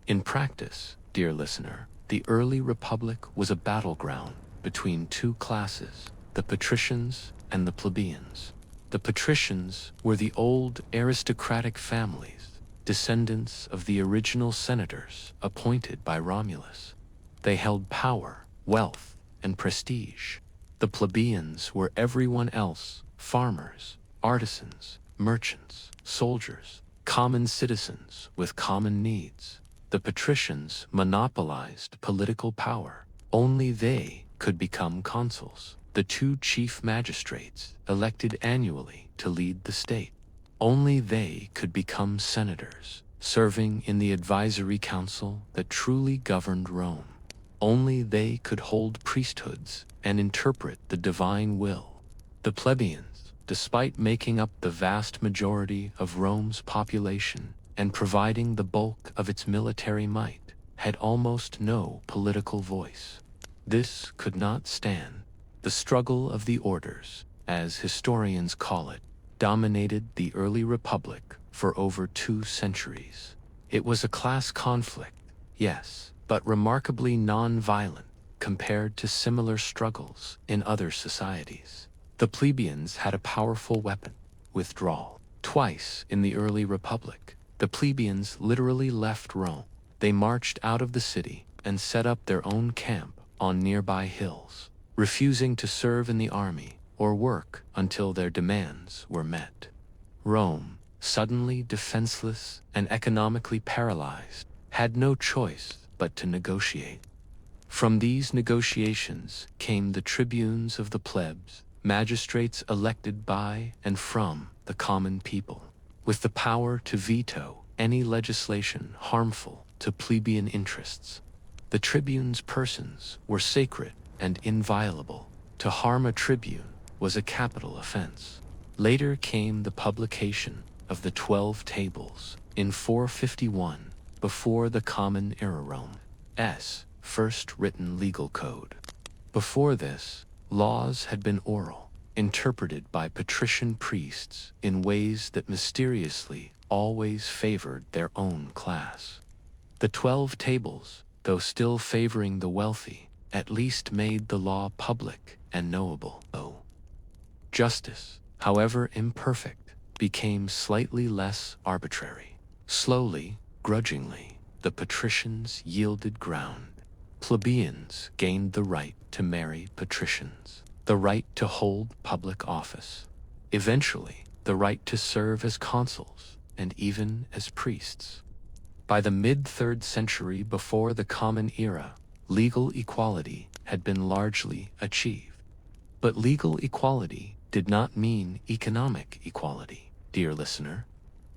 S1: In practice, dear listener, the early republic was a battleground between two classes, the patricians and the plebeians. The patricians were the old aristocratic families, descendants of the original senators appointed by Romulus. They held power, wealth, and prestige. The plebeians were everyone else: farmers, artisans, merchants, soldiers, common citizens with common needs. The patricians monopolized political power. Only they could become consuls, the two chief magistrates elected annually to lead the state. Only they could become senators, serving in the advisory council that truly governed Rome. Only they could hold priesthoods and interpret the divine will. The plebeians, despite making up the vast majority of Rome's population and providing the bulk of its military might, had almost no political voice. This could not stand. The struggle of the orders, as historians call it, dominated the early republic for over 2 centuries. It was a class conflict, yes, but remarkably non-violent compared to similar struggles in other societies. The plebeians had a powerful weapon: withdrawal. Twice in the early republic, the plebeians literally left Rome. They marched out of the city and set up their own camp on nearby hills, refusing to serve in the army or work until their demands were met. Rome, suddenly defenseless and economically paralyzed, had no choice but to negotiate. From these negotiations came the tribunes of the plebs, magistrates elected by and from the common people, with the power to veto any legislation harmful to plebeian interests. The tribunes' persons were sacred and inviolable. To harm a tribune was a capital offense. Later came the publication of the 12 Tables in 451, before the Common Era Rome's first written legal code. Before this, laws had been oral, interpreted by patrician priests in ways that mysteriously always favored their own class. The 12 Tables, though still favoring the wealthy, at least made the law public and knowable. Justice, however imperfect, became slightly less arbitrary. Slowly, grudgingly, the patricians yielded ground. Plebeians gained the right to marry patricians, the right to hold public office, eventually the right to serve as consuls and even as priests. By the mid-3rd century before the Common Era, legal equality had been largely achieved. But legal equality did not mean economic equality, dear listener.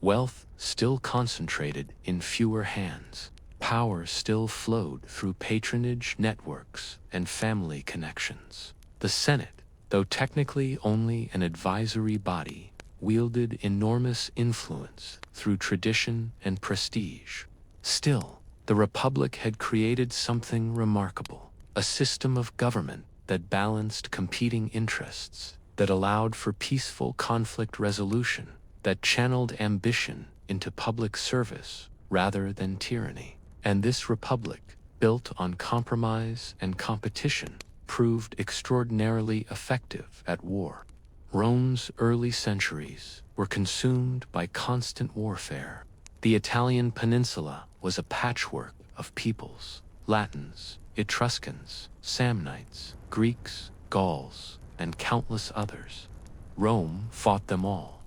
S1: Wealth still concentrated in fewer hands. Power still flowed through patronage networks and family connections. The Senate, though technically only an advisory body, wielded enormous influence through tradition and prestige. Still, the Republic had created something remarkable: a system of government that balanced competing interests, that allowed for peaceful conflict resolution, that channeled ambition into public service rather than tyranny. And this republic, built on compromise and competition, proved extraordinarily effective at war. Rome's early centuries were consumed by constant warfare. The Italian peninsula was a patchwork of peoples: Latins, Etruscans, Samnites, Greeks, Gauls, and countless others. Rome fought them all.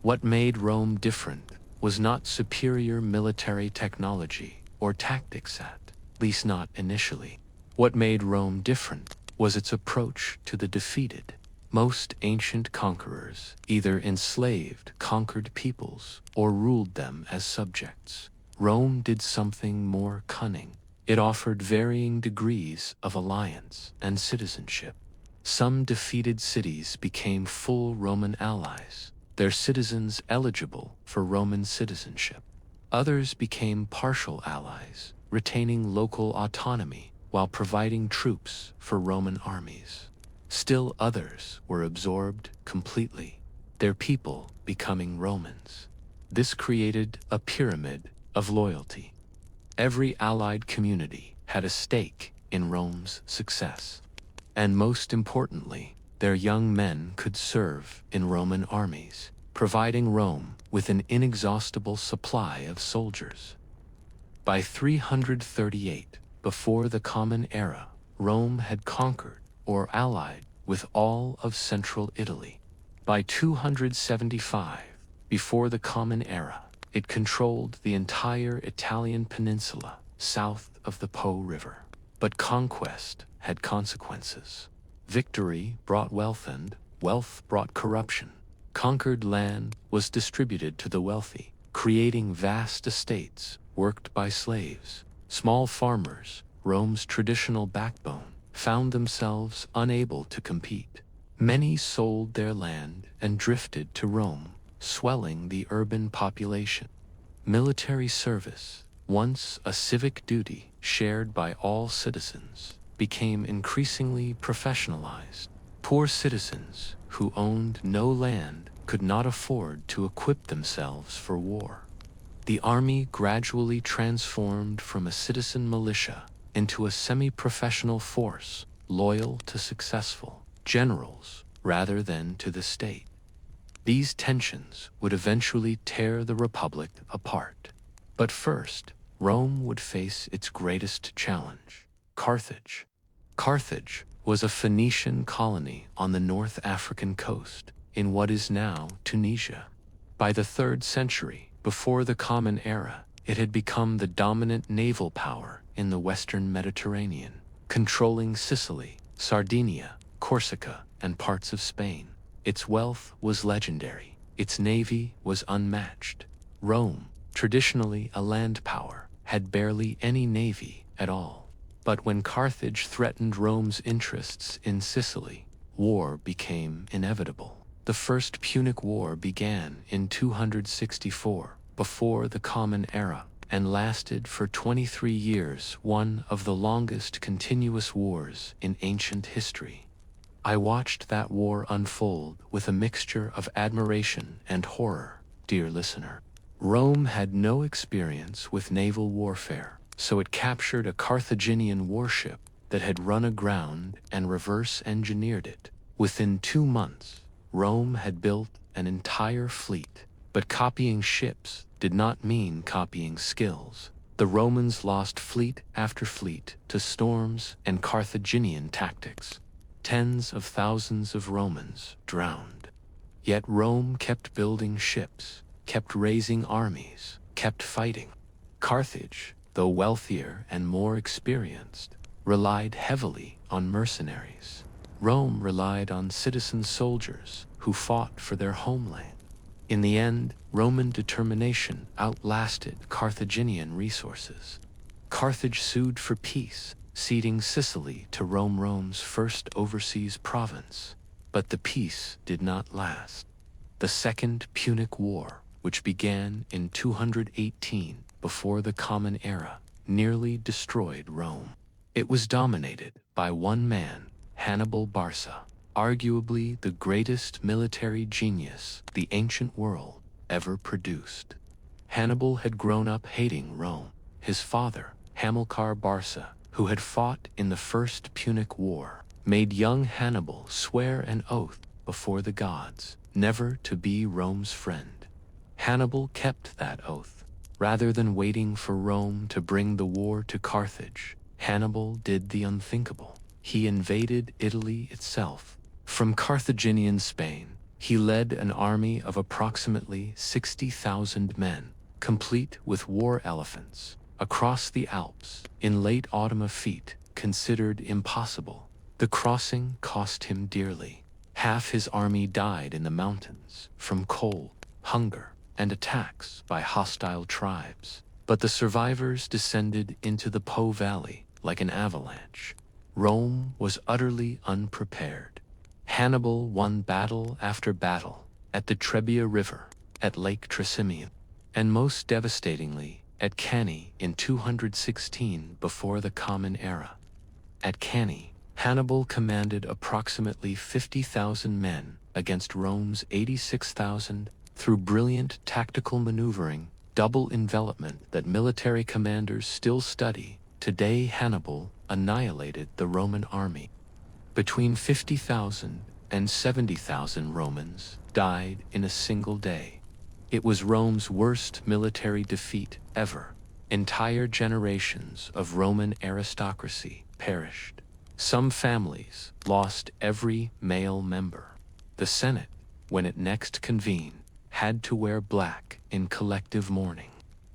S1: What made Rome different was not superior military technology or tactics, at least not initially. What made Rome different was its approach to the defeated. Most ancient conquerors either enslaved conquered peoples or ruled them as subjects. Rome did something more cunning. It offered varying degrees of alliance and citizenship. Some defeated cities became full Roman allies, their citizens eligible for Roman citizenship. Others became partial allies, retaining local autonomy while providing troops for Roman armies. Still others were absorbed completely, their people becoming Romans. This created a pyramid of loyalty. Every allied community had a stake in Rome's success. And most importantly, their young men could serve in Roman armies, providing Rome with an inexhaustible supply of soldiers. By 338, before the Common Era, Rome had conquered or allied with all of central Italy. By 275, before the Common Era, it controlled the entire Italian peninsula south of the Po River. But conquest had consequences. Victory brought wealth, and wealth brought corruption. Conquered land was distributed to the wealthy, creating vast estates worked by slaves. Small farmers, Rome's traditional backbone, found themselves unable to compete. Many sold their land and drifted to Rome, swelling the urban population. Military service, once a civic duty shared by all citizens, became increasingly professionalized. Poor citizens who owned no land could not afford to equip themselves for war. The army gradually transformed from a citizen militia into a semi-professional force loyal to successful generals rather than to the state. These tensions would eventually tear the Republic apart. But first, Rome would face its greatest challenge: Carthage. Carthage was a Phoenician colony on the North African coast, in what is now Tunisia. By the 3rd century, before the Common Era, it had become the dominant naval power in the Western Mediterranean, controlling Sicily, Sardinia, Corsica, and parts of Spain. Its wealth was legendary. Its navy was unmatched. Rome, traditionally a land power, had barely any navy at all. But when Carthage threatened Rome's interests in Sicily, war became inevitable. The First Punic War began in 264, before the Common Era, and lasted for 23 years, one of the longest continuous wars in ancient history. I watched that war unfold with a mixture of admiration and horror, dear listener. Rome had no experience with naval warfare, so it captured a Carthaginian warship that had run aground and reverse-engineered it. Within 2 months, Rome had built an entire fleet. But copying ships did not mean copying skills. The Romans lost fleet after fleet to storms and Carthaginian tactics. Tens of thousands of Romans drowned. Yet Rome kept building ships, kept raising armies, kept fighting. Carthage, though wealthier and more experienced, relied heavily on mercenaries. Rome relied on citizen soldiers who fought for their homeland. In the end, Roman determination outlasted Carthaginian resources. Carthage sued for peace, ceding Sicily to Rome's first overseas province. But the peace did not last. The Second Punic War, which began in 218 before the Common Era, nearly destroyed Rome. It was dominated by one man, Hannibal Barca, arguably the greatest military genius the ancient world ever produced. Hannibal had grown up hating Rome. His father, Hamilcar Barca, who had fought in the First Punic War, made young Hannibal swear an oath before the gods never to be Rome's friend. Hannibal kept that oath. Rather than waiting for Rome to bring the war to Carthage, Hannibal did the unthinkable. He invaded Italy itself. From Carthaginian Spain, he led an army of approximately 60,000 men, complete with war elephants, across the Alps, in late autumn, a feat considered impossible. The crossing cost him dearly. Half his army died in the mountains from cold, hunger, and attacks by hostile tribes. But the survivors descended into the Po Valley like an avalanche. Rome was utterly unprepared. Hannibal won battle after battle at the Trebia River, at Lake Trasimene, and most devastatingly at Cannae in 216 before the Common Era. At Cannae, Hannibal commanded approximately 50,000 men against Rome's 86,000 through brilliant tactical maneuvering, double envelopment that military commanders still study. Today, Hannibal annihilated the Roman army. Between 50,000 and 70,000 Romans died in a single day. It was Rome's worst military defeat ever. Entire generations of Roman aristocracy perished. Some families lost every male member. The Senate, when it next convened, had to wear black in collective mourning.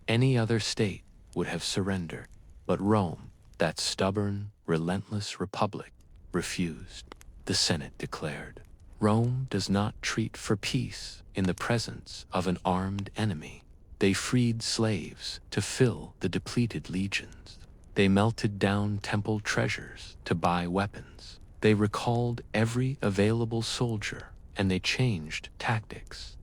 S1: Any other state would have surrendered, but Rome, that stubborn, relentless republic, refused. The Senate declared, "Rome does not treat for peace in the presence of an armed enemy." They freed slaves to fill the depleted legions. They melted down temple treasures to buy weapons. They recalled every available soldier, and they changed tactics.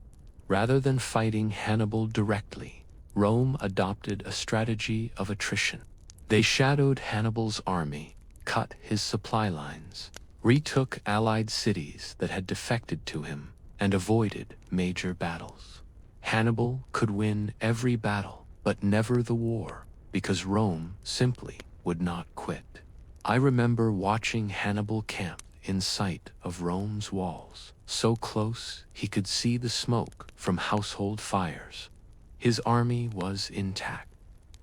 S1: Rather than fighting Hannibal directly, Rome adopted a strategy of attrition. They shadowed Hannibal's army, cut his supply lines, retook allied cities that had defected to him, and avoided major battles. Hannibal could win every battle, but never the war, because Rome simply would not quit. I remember watching Hannibal camp in sight of Rome's walls, so close he could see the smoke from household fires. His army was intact.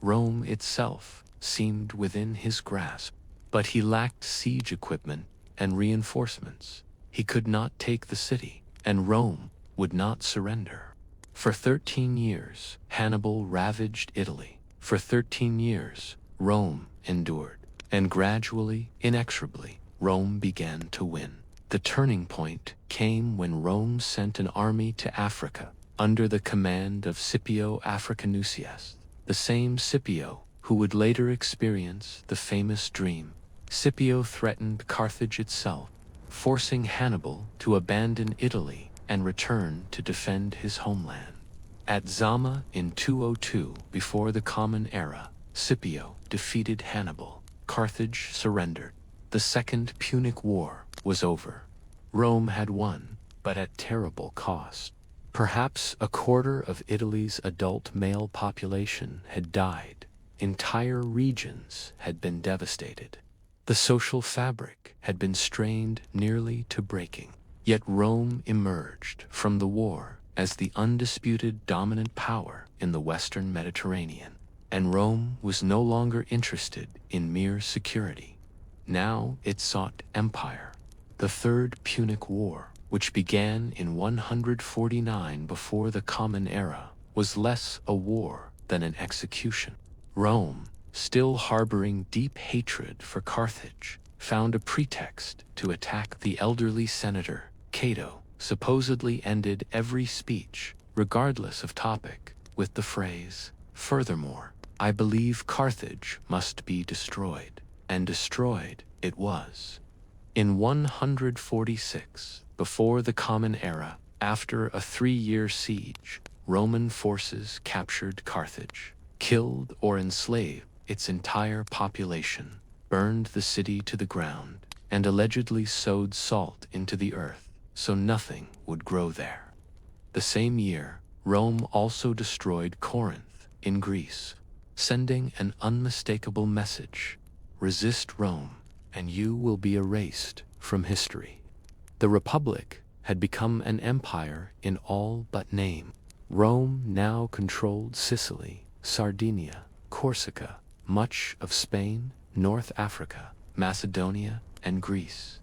S1: Rome itself seemed within his grasp, but he lacked siege equipment and reinforcements. He could not take the city, and Rome would not surrender. For 13 years, Hannibal ravaged Italy. For 13 years, Rome endured, and gradually, inexorably, Rome began to win. The turning point came when Rome sent an army to Africa under the command of Scipio Africanusius, the same Scipio who would later experience the famous dream. Scipio threatened Carthage itself, forcing Hannibal to abandon Italy and return to defend his homeland. At Zama in 202 before the Common Era, Scipio defeated Hannibal. Carthage surrendered. The Second Punic War was over. Rome had won, but at terrible cost. Perhaps a quarter of Italy's adult male population had died. Entire regions had been devastated. The social fabric had been strained nearly to breaking. Yet Rome emerged from the war as the undisputed dominant power in the Western Mediterranean. And Rome was no longer interested in mere security. Now it sought empire. The Third Punic War, which began in 149 before the Common Era, was less a war than an execution. Rome, still harboring deep hatred for Carthage, found a pretext to attack the elderly senator. Cato supposedly ended every speech, regardless of topic, with the phrase, "Furthermore, I believe Carthage must be destroyed." And destroyed it was. In 146, before the Common Era, after a 3-year siege, Roman forces captured Carthage, killed or enslaved its entire population, burned the city to the ground, and allegedly sowed salt into the earth so nothing would grow there. The same year, Rome also destroyed Corinth in Greece, sending an unmistakable message: resist Rome, and you will be erased from history. The Republic had become an empire in all but name. Rome now controlled Sicily, Sardinia, Corsica, much of Spain, North Africa, Macedonia, and Greece.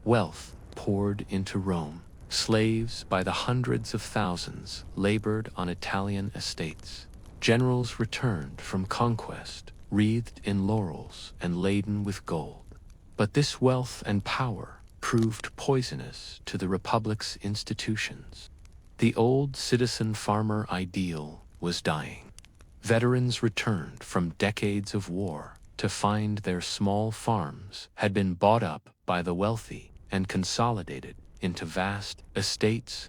S1: Wealth poured into Rome. Slaves by the hundreds of thousands labored on Italian estates. Generals returned from conquest, wreathed in laurels and laden with gold. But this wealth and power proved poisonous to the Republic's institutions. The old citizen-farmer ideal was dying. Veterans returned from decades of war to find their small farms had been bought up by the wealthy and consolidated into vast estates,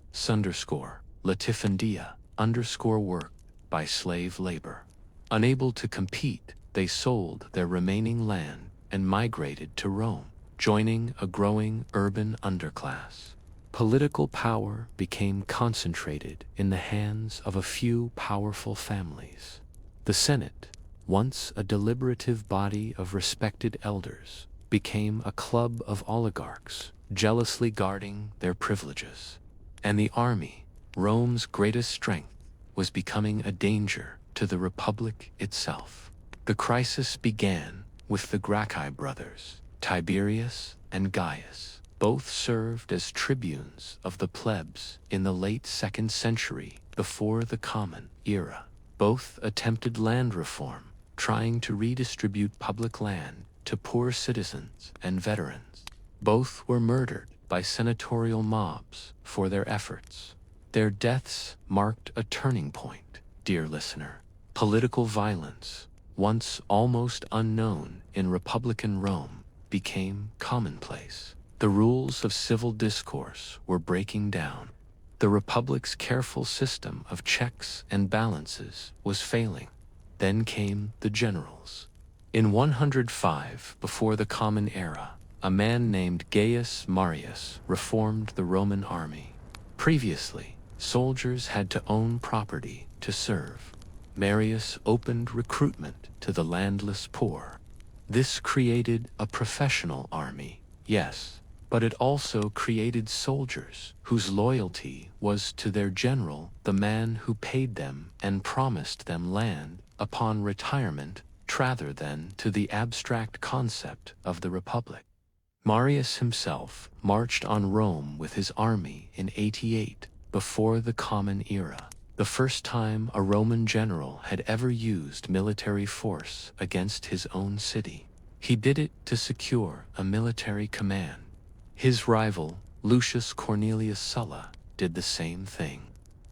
S1: latifundia, worked by slave labor. Unable to compete, they sold their remaining land and migrated to Rome, joining a growing urban underclass. Political power became concentrated in the hands of a few powerful families. The Senate, once a deliberative body of respected elders, became a club of oligarchs, jealously guarding their privileges. And the army, Rome's greatest strength, was becoming a danger to the Republic itself. The crisis began with the Gracchi brothers, Tiberius and Gaius. Both served as tribunes of the plebs in the late 2nd century before the Common Era. Both attempted land reform, trying to redistribute public land to poor citizens and veterans. Both were murdered by senatorial mobs for their efforts. Their deaths marked a turning point, dear listener. Political violence, once almost unknown in Republican Rome, became commonplace. The rules of civil discourse were breaking down. The Republic's careful system of checks and balances was failing. Then came the generals. In 105 before the Common Era, a man named Gaius Marius reformed the Roman army. Previously, soldiers had to own property to serve. Marius opened recruitment to the landless poor. This created a professional army, yes, but it also created soldiers whose loyalty was to their general, the man who paid them and promised them land upon retirement, rather than to the abstract concept of the Republic. Marius himself marched on Rome with his army in 88 before the Common Era, the first time a Roman general had ever used military force against his own city. He did it to secure a military command. His rival, Lucius Cornelius Sulla, did the same thing.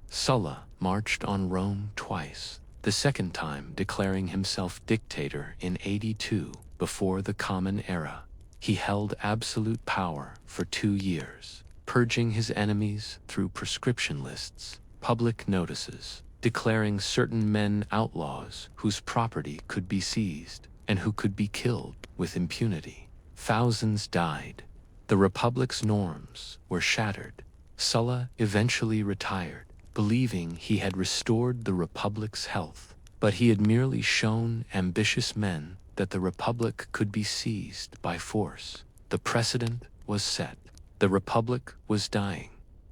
S1: Sulla marched on Rome twice, the second time declaring himself dictator in 82 before the Common Era. He held absolute power for 2 years, purging his enemies through proscription lists, public notices, declaring certain men outlaws whose property could be seized and who could be killed with impunity. Thousands died. The Republic's norms were shattered. Sulla eventually retired, believing he had restored the Republic's health, but he had merely shown ambitious men that the Republic could be seized by force. The precedent was set. The Republic was dying.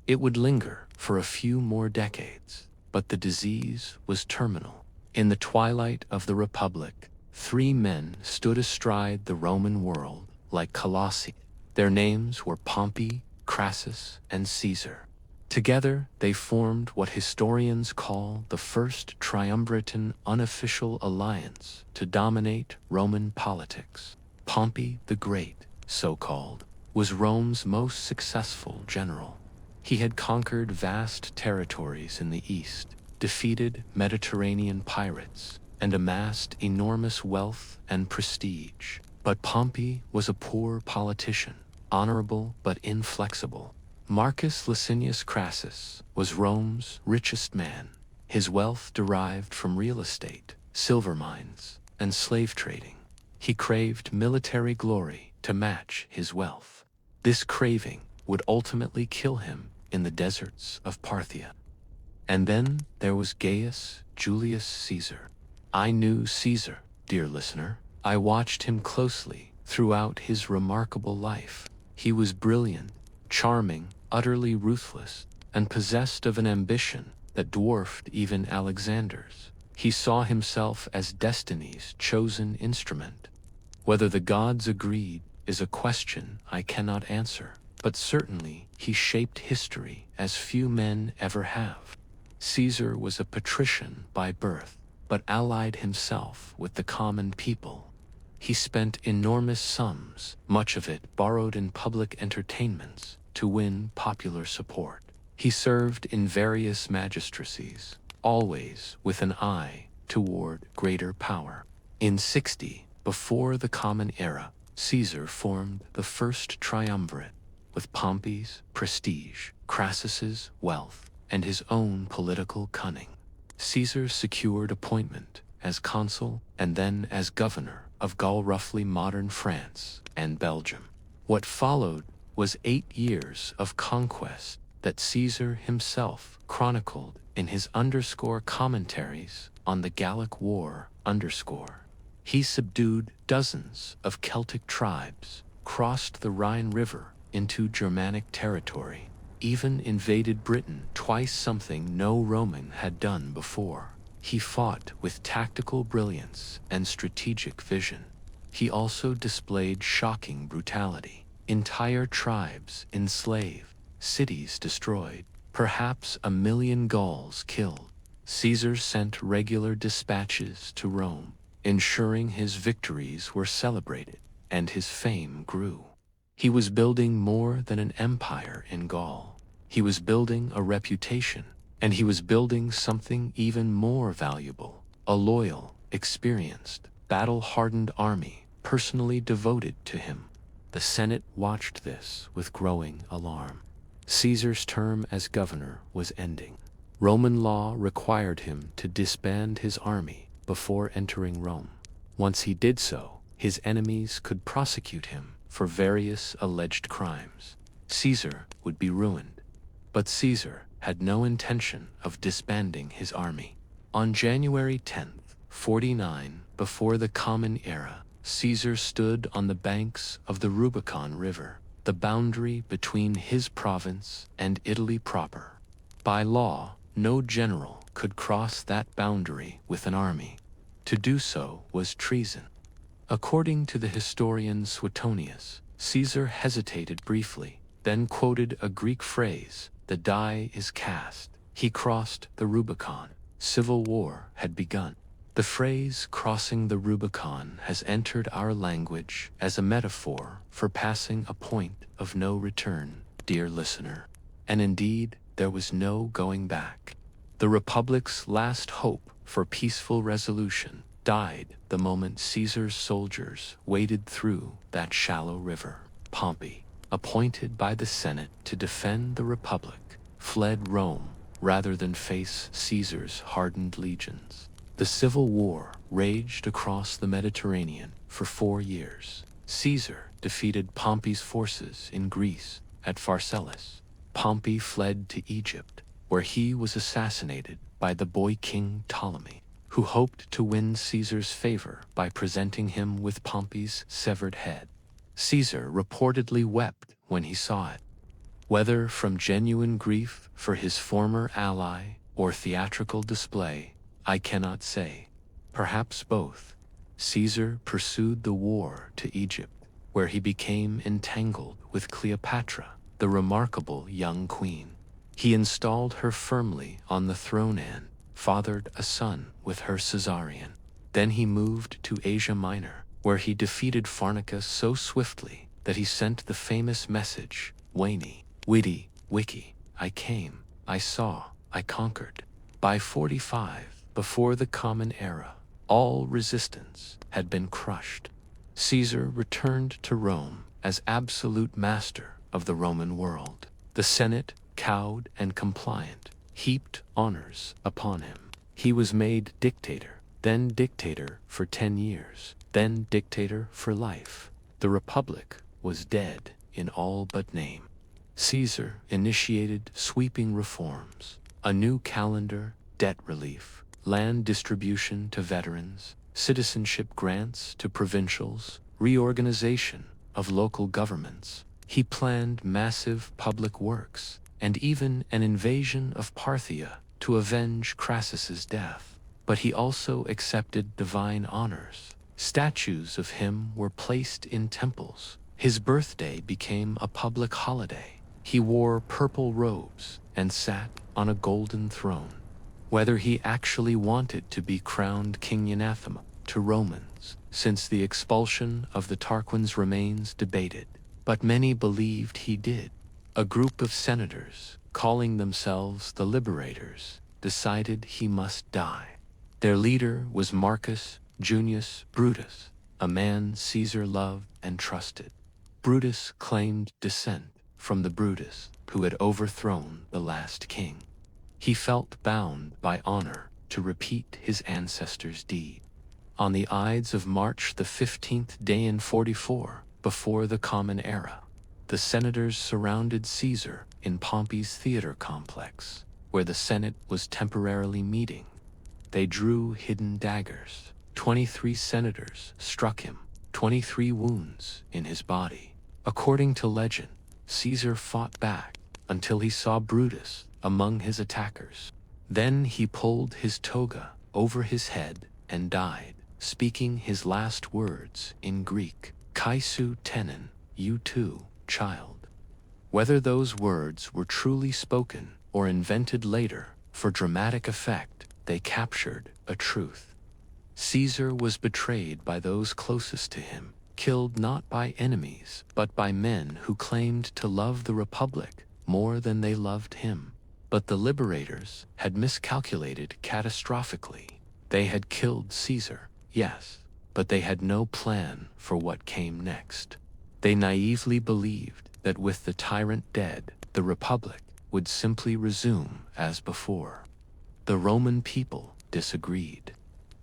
S1: It would linger for a few more decades, but the disease was terminal. In the twilight of the Republic, 3 men stood astride the Roman world like Colossi. Their names were Pompey, Crassus, and Caesar. Together, they formed what historians call the First Triumvirate unofficial alliance to dominate Roman politics. Pompey the Great, so-called, was Rome's most successful general. He had conquered vast territories in the east, defeated Mediterranean pirates, and amassed enormous wealth and prestige. But Pompey was a poor politician, honorable but inflexible. Marcus Licinius Crassus was Rome's richest man. His wealth derived from real estate, silver mines, and slave trading. He craved military glory to match his wealth. This craving would ultimately kill him in the deserts of Parthia. And then there was Gaius Julius Caesar. I knew Caesar, dear listener. I watched him closely throughout his remarkable life. He was brilliant, charming, utterly ruthless, and possessed of an ambition that dwarfed even Alexander's. He saw himself as destiny's chosen instrument. Whether the gods agreed is a question I cannot answer, but certainly he shaped history as few men ever have. Caesar was a patrician by birth. but allied himself with the common people. He spent enormous sums, much of it borrowed in public entertainments, to win popular support. He served in various magistracies, always with an eye toward greater power. In 60, before the Common Era, Caesar formed the first triumvirate, with Pompey's prestige, Crassus's wealth, and his own political cunning. Caesar secured appointment as consul and then as governor of Gaul, roughly modern France and Belgium. What followed was 8 years of conquest that Caesar himself chronicled in his commentaries on the Gallic War. He subdued dozens of Celtic tribes, crossed the Rhine River into Germanic territory, even invaded Britain twice, something no Roman had done before. He fought with tactical brilliance and strategic vision. He also displayed shocking brutality. Entire tribes enslaved, cities destroyed, perhaps 1 million Gauls killed. Caesar sent regular dispatches to Rome, ensuring his victories were celebrated, and his fame grew. He was building more than an empire in Gaul. He was building a reputation, and he was building something even more valuable, a loyal, experienced, battle-hardened army personally devoted to him. The Senate watched this with growing alarm. Caesar's term as governor was ending. Roman law required him to disband his army before entering Rome. Once he did so, his enemies could prosecute him for various alleged crimes. Caesar would be ruined. But Caesar had no intention of disbanding his army. On January 10th, 49, before the Common Era, Caesar stood on the banks of the Rubicon River, the boundary between his province and Italy proper. By law, no general could cross that boundary with an army. To do so was treason. According to the historian Suetonius, Caesar hesitated briefly, then quoted a Greek phrase, "The die is cast." He crossed the Rubicon. Civil war had begun. The phrase "crossing the Rubicon" has entered our language as a metaphor for passing a point of no return, dear listener. And indeed, there was no going back. The Republic's last hope for peaceful resolution died the moment Caesar's soldiers waded through that shallow river. Pompey, appointed by the Senate to defend the Republic, fled Rome rather than face Caesar's hardened legions. The civil war raged across the Mediterranean for 4 years. Caesar defeated Pompey's forces in Greece at Pharsalus. Pompey fled to Egypt, where he was assassinated by the boy king Ptolemy, who hoped to win Caesar's favor by presenting him with Pompey's severed head. Caesar reportedly wept when he saw it. Whether from genuine grief for his former ally or theatrical display, I cannot say. Perhaps both. Caesar pursued the war to Egypt, where he became entangled with Cleopatra, the remarkable young queen. He installed her firmly on the throne and fathered a son with her Caesarion. Then he moved to Asia Minor, where he defeated Pharnacus so swiftly that he sent the famous message, "Veni, Vidi, Vici, I came, I saw, I conquered." By 45, before the Common Era, all resistance had been crushed. Caesar returned to Rome as absolute master of the Roman world. The Senate, cowed and compliant, heaped honors upon him. He was made dictator, then dictator for 10 years, then dictator for life. The Republic was dead in all but name. Caesar initiated sweeping reforms, a new calendar, debt relief, land distribution to veterans, citizenship grants to provincials, reorganization of local governments. He planned massive public works, and even an invasion of Parthia to avenge Crassus's death. But he also accepted divine honors. Statues of him were placed in temples. His birthday became a public holiday. He wore purple robes and sat on a golden throne. Whether he actually wanted to be crowned king anathema to Romans, since the expulsion of the Tarquins remains debated, but many believed he did. A group of senators, calling themselves the Liberators, decided he must die. Their leader was Marcus Junius Brutus, a man Caesar loved and trusted. Brutus claimed descent from the Brutus who had overthrown the last king. He felt bound by honor to repeat his ancestors' deed. On the Ides of March the 15th day in 44, before the Common Era, the senators surrounded Caesar in Pompey's theater complex, where the Senate was temporarily meeting. They drew hidden daggers. 23 senators struck him, 23 wounds in his body. According to legend, Caesar fought back until he saw Brutus among his attackers. Then he pulled his toga over his head and died, speaking his last words in Greek, "Kaisu tenon, you too, child." Whether those words were truly spoken or invented later for dramatic effect, they captured a truth. Caesar was betrayed by those closest to him, killed not by enemies, but by men who claimed to love the Republic more than they loved him. But the Liberators had miscalculated catastrophically. They had killed Caesar, yes, but they had no plan for what came next. They naively believed that with the tyrant dead, the Republic would simply resume as before. The Roman people disagreed.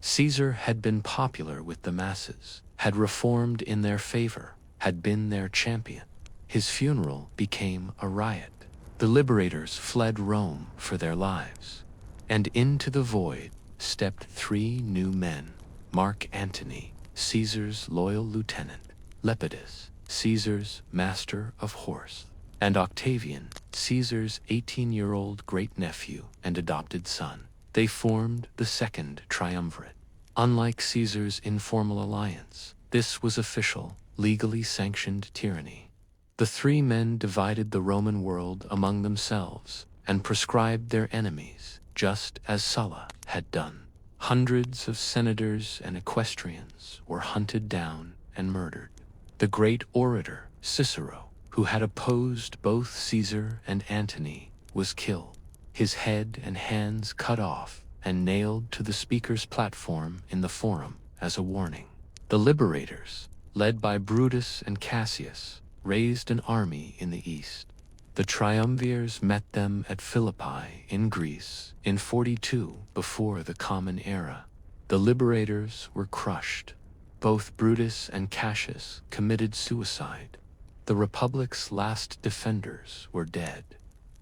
S1: Caesar had been popular with the masses, had reformed in their favor, had been their champion. His funeral became a riot. The Liberators fled Rome for their lives. And into the void stepped 3 new men: Mark Antony, Caesar's loyal lieutenant; Lepidus, Caesar's master of horse; and Octavian, Caesar's 18-year-old great-nephew and adopted son. They formed the Second Triumvirate. Unlike Caesar's informal alliance, this was official, legally sanctioned tyranny. The 3 men divided the Roman world among themselves and proscribed their enemies, just as Sulla had done. Hundreds of senators and equestrians were hunted down and murdered. The great orator, Cicero, who had opposed both Caesar and Antony, was killed, his head and hands cut off and nailed to the speaker's platform in the Forum as a warning. The Liberators, led by Brutus and Cassius, raised an army in the east. The triumvirs met them at Philippi in Greece in 42 before the Common Era. The Liberators were crushed. Both Brutus and Cassius committed suicide. The Republic's last defenders were dead.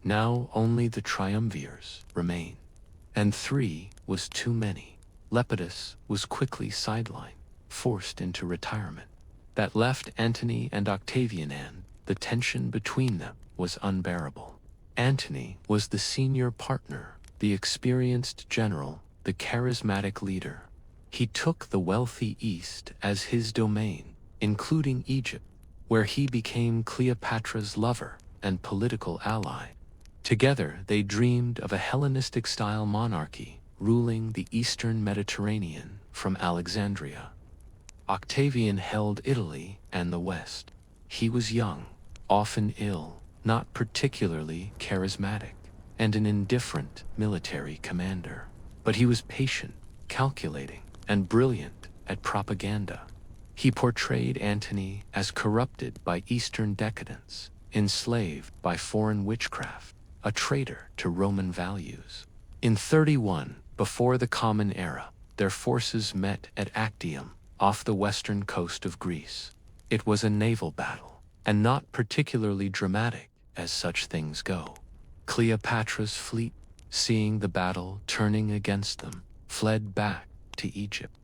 S1: Now only the triumvirs remained. And 3 was too many. Lepidus was quickly sidelined, forced into retirement. That left Antony and Octavian, and the tension between them was unbearable. Antony was the senior partner, the experienced general, the charismatic leader. He took the wealthy East as his domain, including Egypt, where he became Cleopatra's lover and political ally. Together they dreamed of a Hellenistic-style monarchy ruling the eastern Mediterranean from Alexandria. Octavian held Italy and the West. He was young, often ill, not particularly charismatic, and an indifferent military commander. But he was patient, calculating, and brilliant at propaganda. He portrayed Antony as corrupted by Eastern decadence, enslaved by foreign witchcraft, a traitor to Roman values. In 31, before the Common Era, their forces met at Actium, off the western coast of Greece. It was a naval battle, and not particularly dramatic as such things go. Cleopatra's fleet, seeing the battle turning against them, fled back to Egypt.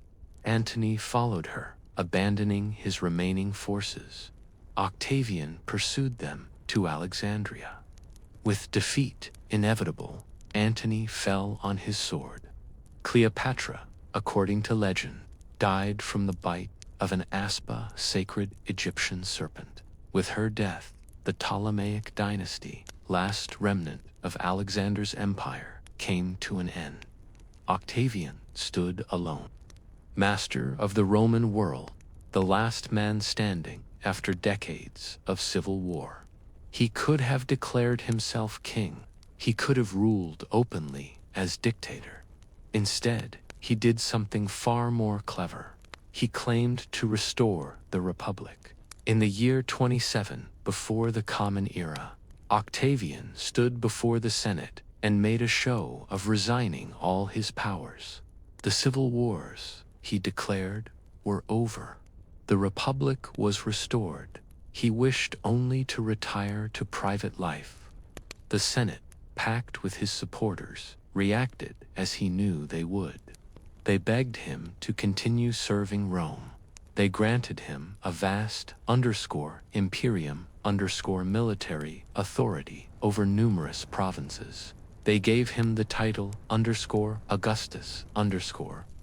S1: Antony followed her, abandoning his remaining forces. Octavian pursued them to Alexandria. With defeat inevitable, Antony fell on his sword. Cleopatra, according to legend, died from the bite of an aspa, sacred Egyptian serpent. With her death, the Ptolemaic dynasty, last remnant of Alexander's empire, came to an end. Octavian stood alone, master of the Roman world, the last man standing after decades of civil war. He could have declared himself king. He could have ruled openly as dictator. Instead, he did something far more clever. He claimed to restore the Republic. In the year 27 before the Common Era, Octavian stood before the Senate and made a show of resigning all his powers. The civil wars, he declared, were over. The Republic was restored. He wished only to retire to private life. The Senate, packed with his supporters, reacted as he knew they would. They begged him to continue serving Rome. They granted him a vast _imperium military authority over numerous provinces. They gave him the title Augustus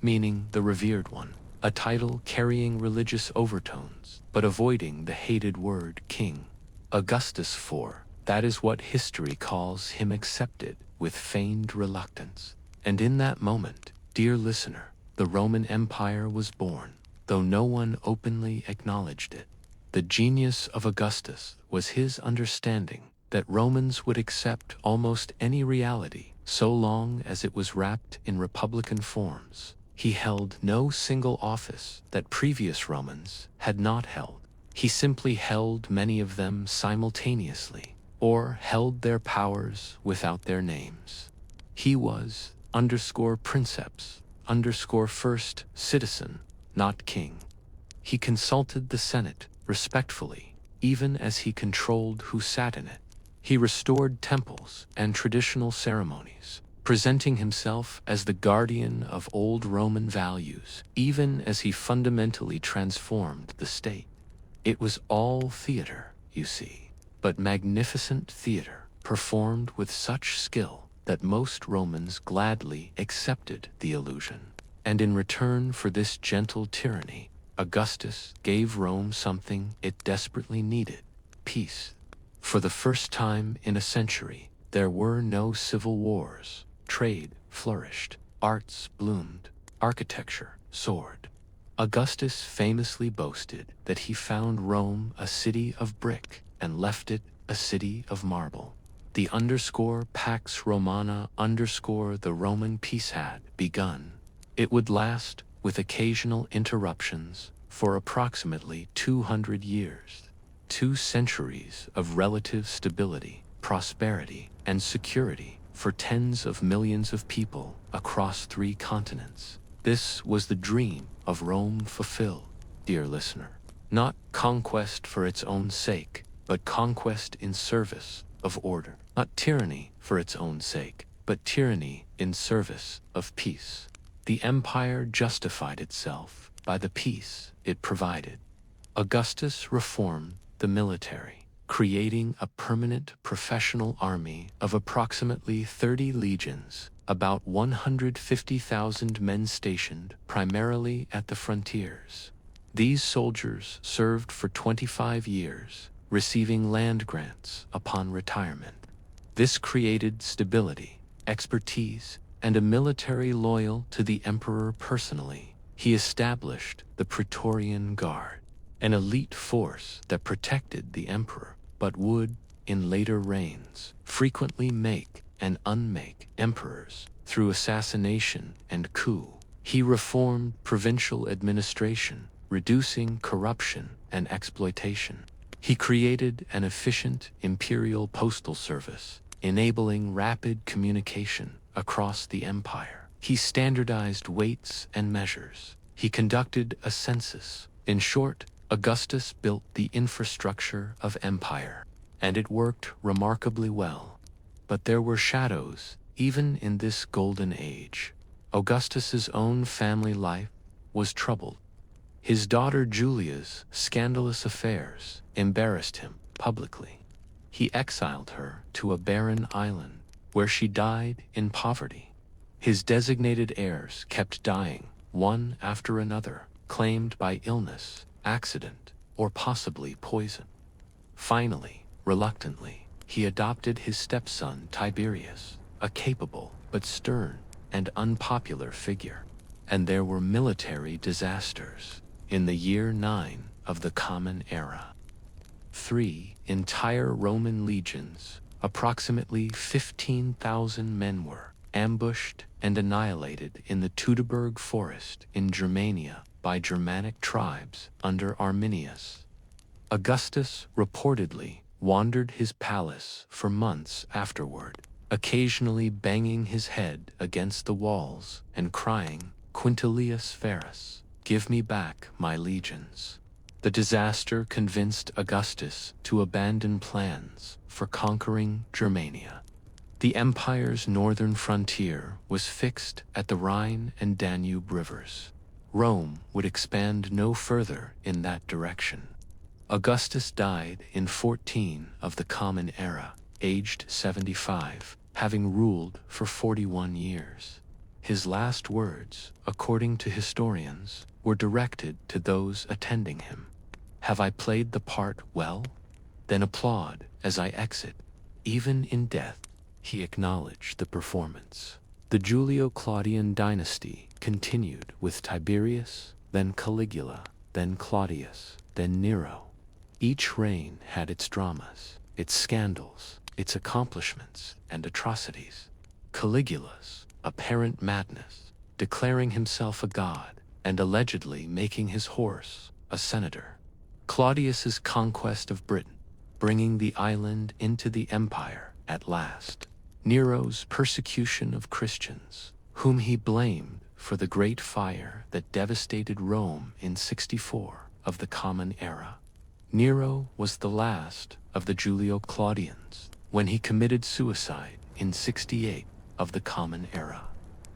S1: meaning the revered one, a title carrying religious overtones but avoiding the hated word king. Augustus IV, that is what history calls him, accepted with feigned reluctance. And in that moment, dear listener, the Roman Empire was born, though no one openly acknowledged it. The genius of Augustus was his understanding that Romans would accept almost any reality so long as it was wrapped in republican forms. He held no single office that previous Romans had not held. He simply held many of them simultaneously, or held their powers without their names. He was _princeps _first citizen, not king. He consulted the Senate respectfully, even as he controlled who sat in it. He restored temples and traditional ceremonies, presenting himself as the guardian of old Roman values, even as he fundamentally transformed the state. It was all theater, you see, but magnificent theater, performed with such skill that most Romans gladly accepted the illusion. And in return for this gentle tyranny, Augustus gave Rome something it desperately needed: peace. For the first time in a century, there were no civil wars. Trade flourished, arts bloomed, architecture soared. Augustus famously boasted that he found Rome a city of brick and left it a city of marble. The _Pax Romana the Roman peace had begun. It would last, with occasional interruptions, for approximately 200 years. 2 centuries of relative stability, prosperity, and security for tens of millions of people across 3 continents. This was the dream of Rome fulfilled, dear listener. Not conquest for its own sake, but conquest in service of order. Not tyranny for its own sake, but tyranny in service of peace. The empire justified itself by the peace it provided. Augustus reformed the military, creating a permanent professional army of approximately 30 legions, about 150,000 men stationed primarily at the frontiers. These soldiers served for 25 years, receiving land grants upon retirement. This created stability, expertise, and a military loyal to the emperor personally. He established the Praetorian Guard, an elite force that protected the emperor, but would, in later reigns, frequently make and unmake emperors through assassination and coup. He reformed provincial administration, reducing corruption and exploitation. He created an efficient imperial postal service, enabling rapid communication across the empire. He standardized weights and measures. He conducted a census. In short, Augustus built the infrastructure of empire, and it worked remarkably well. But there were shadows, even in this golden age. Augustus's own family life was troubled. His daughter Julia's scandalous affairs embarrassed him publicly. He exiled her to a barren island, where she died in poverty. His designated heirs kept dying, one after another, claimed by illness, accident, or possibly poison. Finally, reluctantly, he adopted his stepson Tiberius, a capable but stern and unpopular figure. And there were military disasters. In the year 9 of the Common Era, 3 entire Roman legions, approximately 15,000 men, were ambushed and annihilated in the Teutoburg forest in Germania by Germanic tribes under Arminius. Augustus reportedly wandered his palace for months afterward, occasionally banging his head against the walls and crying, "Quintilius Verus, give me back my legions." The disaster convinced Augustus to abandon plans for conquering Germania. The empire's northern frontier was fixed at the Rhine and Danube rivers. Rome would expand no further in that direction. Augustus died in 14 of the Common Era, aged 75, having ruled for 41 years. His last words, according to historians, were directed to those attending him. "Have I played the part well? Then applaud as I exit. Even in death," he acknowledged the performance. The Julio-Claudian dynasty continued with Tiberius, then Caligula, then Claudius, then Nero. Each reign had its dramas, its scandals, its accomplishments and atrocities. Caligula's apparent madness, declaring himself a god and allegedly making his horse a senator. Claudius's conquest of Britain, bringing the island into the empire at last. Nero's persecution of Christians, whom he blamed for the great fire that devastated Rome in 64 of the Common Era. Nero was the last of the Julio-Claudians when he committed suicide in 68 of the Common Era.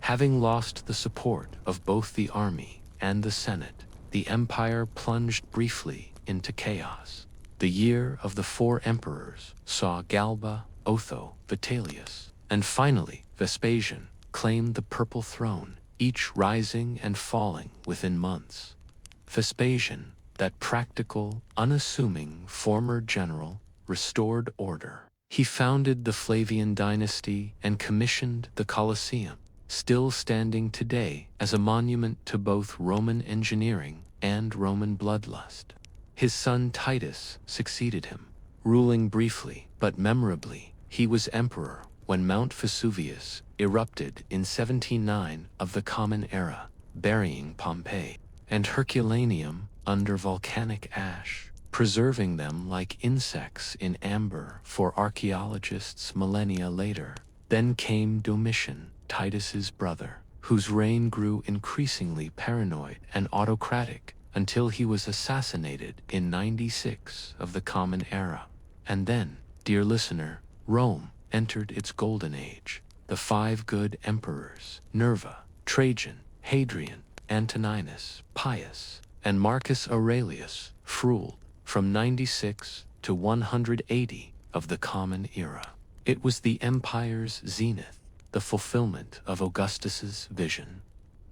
S1: Having lost the support of both the army and the Senate, the empire plunged briefly into chaos. The year of the 4 emperors saw Galba, Otho, Vitellius, and finally Vespasian claim the Purple Throne, each rising and falling within months. Vespasian, that practical, unassuming former general, restored order. He founded the Flavian dynasty and commissioned the Colosseum, still standing today as a monument to both Roman engineering and Roman bloodlust. His son Titus succeeded him. Ruling briefly but memorably, he was emperor when Mount Vesuvius erupted in 79 of the Common Era, burying Pompeii and Herculaneum under volcanic ash, preserving them like insects in amber for archaeologists millennia later. Then came Domitian, Titus's brother, whose reign grew increasingly paranoid and autocratic until he was assassinated in 96 of the Common Era. And then, dear listener, Rome entered its golden age. The 5 good emperors, Nerva, Trajan, Hadrian, Antoninus, Pius, and Marcus Aurelius, ruled from 96 to 180 of the Common Era. It was the empire's zenith, the fulfillment of Augustus's vision.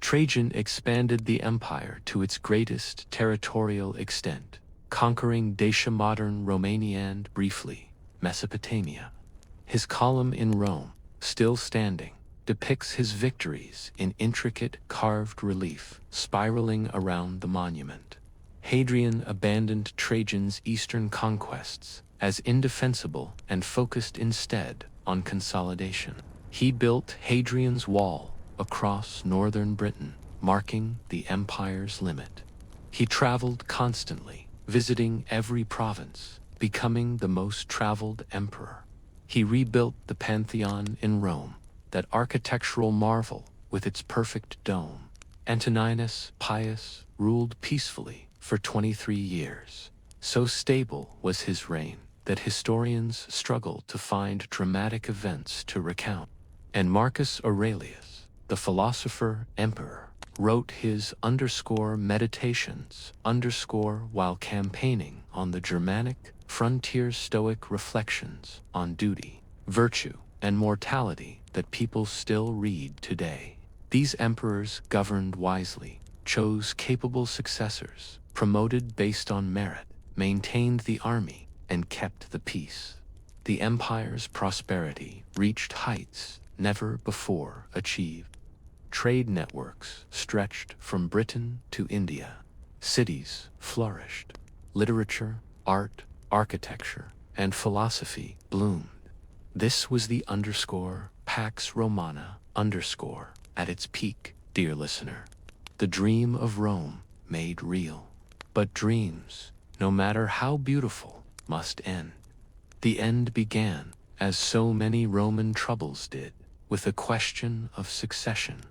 S1: Trajan expanded the empire to its greatest territorial extent, conquering Dacia, modern Romania, and briefly Mesopotamia. His column in Rome, still standing, depicts his victories in intricate carved relief spiraling around the monument. Hadrian abandoned Trajan's eastern conquests as indefensible and focused instead on consolidation. He built Hadrian's Wall across northern Britain, marking the empire's limit. He traveled constantly, visiting every province, becoming the most traveled emperor. He rebuilt the Pantheon in Rome, that architectural marvel with its perfect dome. Antoninus Pius ruled peacefully for 23 years. So stable was his reign that historians struggle to find dramatic events to recount. And Marcus Aurelius, the philosopher emperor, wrote his _meditations while campaigning on the Germanic frontier, stoic reflections on duty, virtue, and mortality that people still read today. These emperors governed wisely, chose capable successors, promoted based on merit, maintained the army, and kept the peace. The empire's prosperity reached heights never before achieved. Trade networks stretched from Britain to India. Cities flourished. Literature, art, architecture, and philosophy bloomed. This was the Pax Romana at its peak, dear listener. The dream of Rome made real. But dreams, no matter how beautiful, must end. The end began, as so many Roman troubles did, with a question of succession.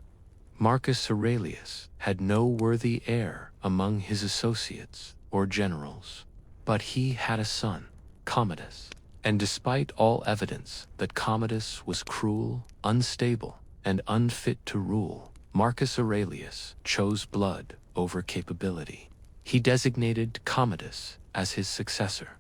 S1: Marcus Aurelius had no worthy heir among his associates or generals, but he had a son, Commodus, and despite all evidence that Commodus was cruel, unstable, and unfit to rule, Marcus Aurelius chose blood over capability. He designated Commodus as his successor.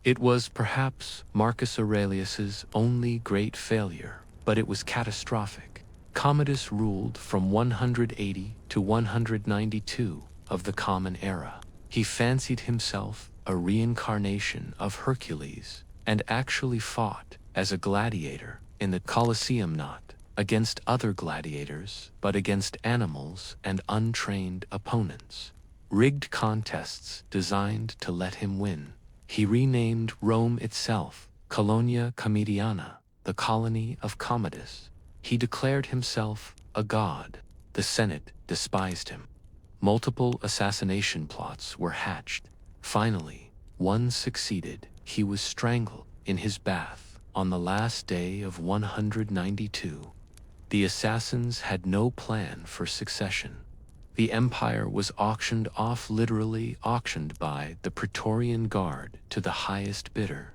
S1: It was perhaps Marcus Aurelius's only great failure, but it was catastrophic. Commodus ruled from 180 to 192 of the Common Era. He fancied himself a reincarnation of Hercules and actually fought as a gladiator in the Colosseum, not against other gladiators, but against animals and untrained opponents. Rigged contests designed to let him win. He renamed Rome itself Colonia Commodiana, the colony of Commodus. He declared himself a god. The Senate despised him. Multiple assassination plots were hatched. Finally, one succeeded. He was strangled in his bath on the last day of 192. The assassins had no plan for succession. The empire was auctioned off, literally auctioned by the Praetorian Guard to the highest bidder.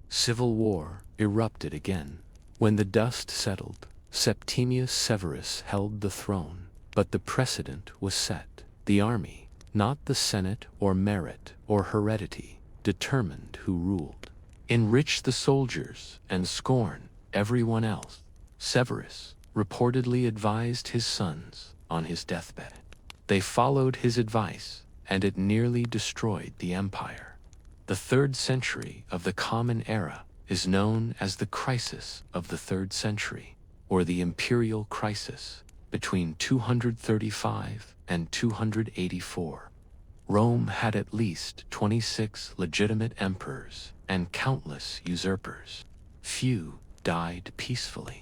S1: Civil war erupted again. When the dust settled, Septimius Severus held the throne, but the precedent was set. The army, not the Senate or merit or heredity, determined who ruled. Enrich the soldiers and scorn everyone else. Severus reportedly advised his sons on his deathbed. They followed his advice, and it nearly destroyed the empire. The 3rd century of the Common Era is known as the crisis of the 3rd century, or the imperial crisis, between 235 and 284. Rome had at least 26 legitimate emperors and countless usurpers. Few died peacefully.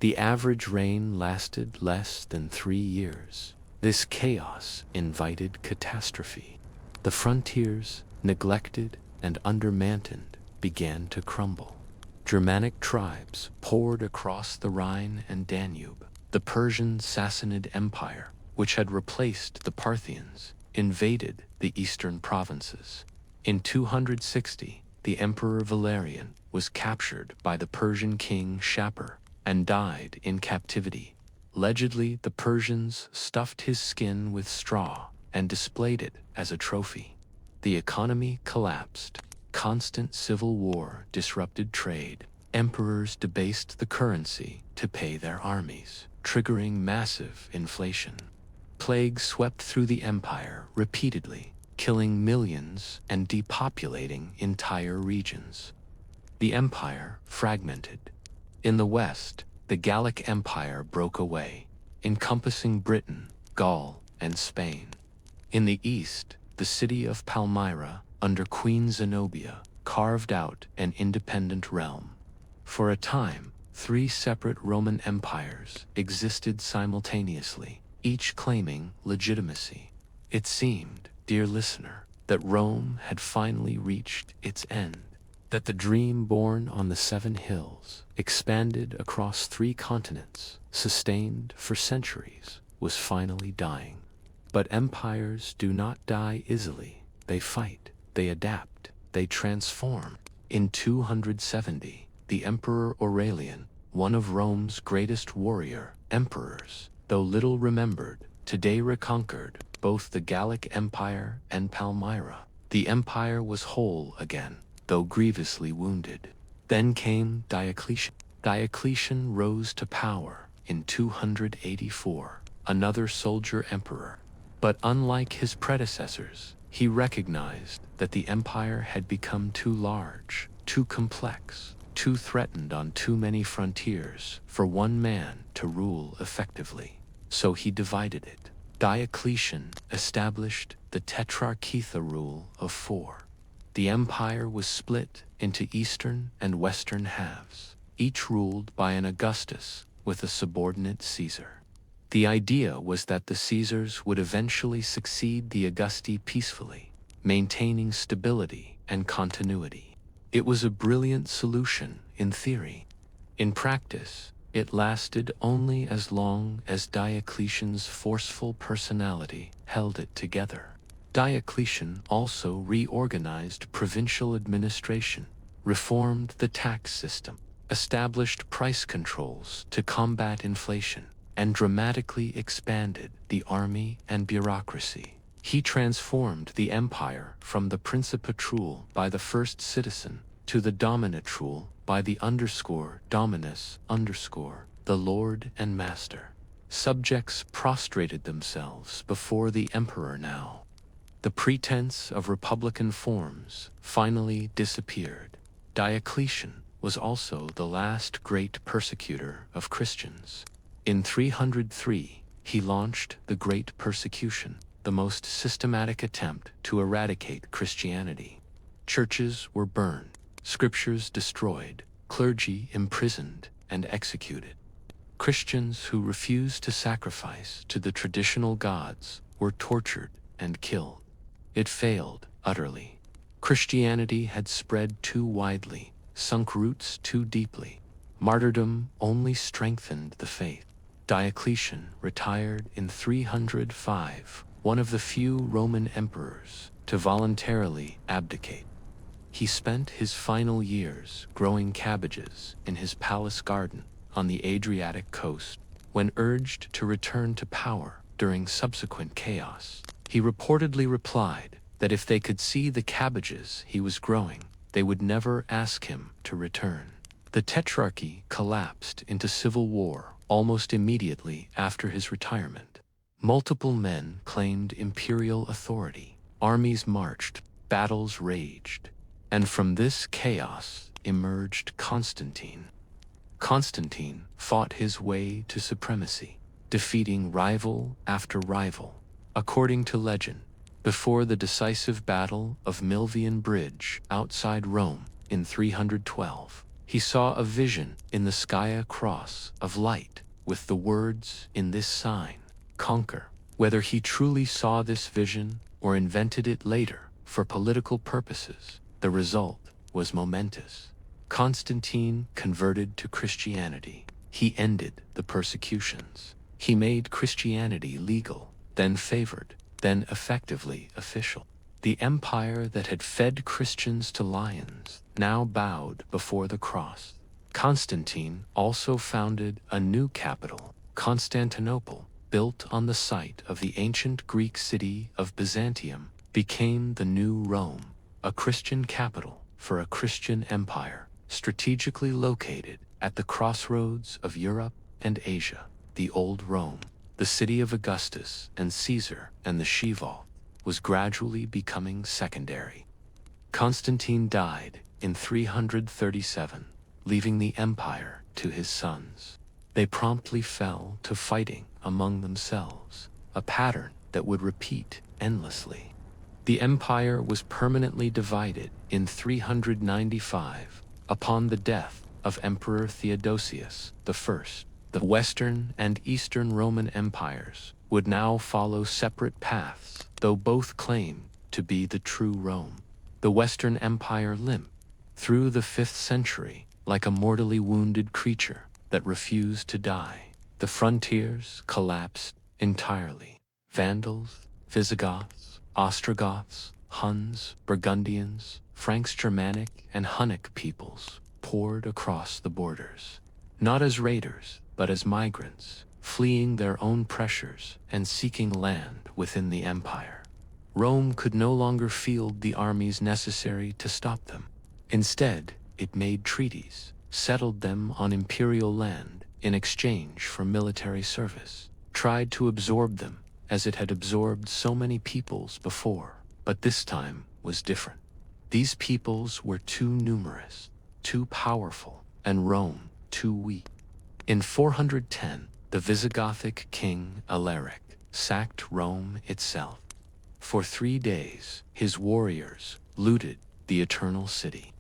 S1: The average reign lasted less than 3 years. This chaos invited catastrophe. The frontiers, neglected and undermanned, began to crumble. Germanic tribes poured across the Rhine and Danube. The Persian Sassanid Empire, which had replaced the Parthians, invaded the eastern provinces. In 260, the Emperor Valerian was captured by the Persian king Shapur and died in captivity. Allegedly, the Persians stuffed his skin with straw and displayed it as a trophy. The economy collapsed. Constant civil war disrupted trade. Emperors debased the currency to pay their armies, triggering massive inflation. Plague swept through the empire repeatedly, killing millions and depopulating entire regions. The empire fragmented. In the west, the Gallic Empire broke away, encompassing Britain, Gaul, and Spain. In the east, the city of Palmyra, under Queen Zenobia, carved out an independent realm. For a time, 3 separate Roman empires existed simultaneously, each claiming legitimacy. It seemed, dear listener, that Rome had finally reached its end, that the dream born on the 7 hills, expanded across 3 continents, sustained for centuries, was finally dying. But empires do not die easily. They fight, they adapt, they transform. In 270, the Emperor Aurelian, one of Rome's greatest warrior emperors, though little remembered, today reconquered both the Gallic Empire and Palmyra. The empire was whole again, though grievously wounded. Then came Diocletian. Diocletian rose to power in 284, another soldier emperor. But unlike his predecessors, he recognized that the empire had become too large, too complex, too threatened on too many frontiers for one man to rule effectively. So he divided it. Diocletian established the Tetrarchia rule of 4. The empire was split into eastern and western halves, each ruled by an Augustus with a subordinate Caesar. The idea was that the Caesars would eventually succeed the Augusti peacefully, maintaining stability and continuity. It was a brilliant solution in theory. In practice, it lasted only as long as Diocletian's forceful personality held it together. Diocletian also reorganized provincial administration, reformed the tax system, established price controls to combat inflation, and dramatically expanded the army and bureaucracy. He transformed the empire from the principate rule by the first citizen to the dominate rule by the dominus, the lord and master. Subjects prostrated themselves before the emperor now. The pretense of republican forms finally disappeared. Diocletian was also the last great persecutor of Christians. In 303, he launched the Great Persecution, the most systematic attempt to eradicate Christianity. Churches were burned, scriptures destroyed, clergy imprisoned and executed. Christians who refused to sacrifice to the traditional gods were tortured and killed. It failed utterly. Christianity had spread too widely, sunk roots too deeply. Martyrdom only strengthened the faith. Diocletian retired in 305, one of the few Roman emperors to voluntarily abdicate. He spent his final years growing cabbages in his palace garden on the Adriatic coast. When urged to return to power during subsequent chaos, he reportedly replied that if they could see the cabbages he was growing, they would never ask him to return. The Tetrarchy collapsed into civil war almost immediately after his retirement. Multiple men claimed imperial authority, armies marched, battles raged, and from this chaos emerged Constantine. Constantine fought his way to supremacy, defeating rival after rival. According to legend, before the decisive battle of Milvian Bridge outside Rome in 312, he saw a vision in the sky, a cross of light with the words, "In this sign, conquer." Whether he truly saw this vision or invented it later for political purposes, the result was momentous. Constantine converted to Christianity. He ended the persecutions. He made Christianity legal, then favored, then effectively official. The empire that had fed Christians to lions now bowed before the cross. Constantine also founded a new capital, Constantinople, built on the site of the ancient Greek city of Byzantium, became the new Rome, a Christian capital for a Christian empire, strategically located at the crossroads of Europe and Asia. The old Rome, the city of Augustus and Caesar and the She-Vault, was gradually becoming secondary. Constantine died in 337, leaving the empire to his sons. They promptly fell to fighting among themselves, a pattern that would repeat endlessly. The empire was permanently divided in 395 upon the death of Emperor Theodosius I. The Western and Eastern Roman empires would now follow separate paths, though both claimed to be the true Rome. The Western Empire limped through the 5th century like a mortally wounded creature that refused to die. The frontiers collapsed entirely. Vandals, Visigoths, Ostrogoths, Huns, Burgundians, Franks, Germanic, and Hunnic peoples poured across the borders, not as raiders, but as migrants, fleeing their own pressures and seeking land within the empire. Rome could no longer field the armies necessary to stop them. Instead, it made treaties, settled them on imperial land in exchange for military service, tried to absorb them as it had absorbed so many peoples before, but this time was different. These peoples were too numerous, too powerful, and Rome too weak. In 410, the Visigothic king Alaric sacked Rome itself. For 3 days, his warriors looted the Eternal City.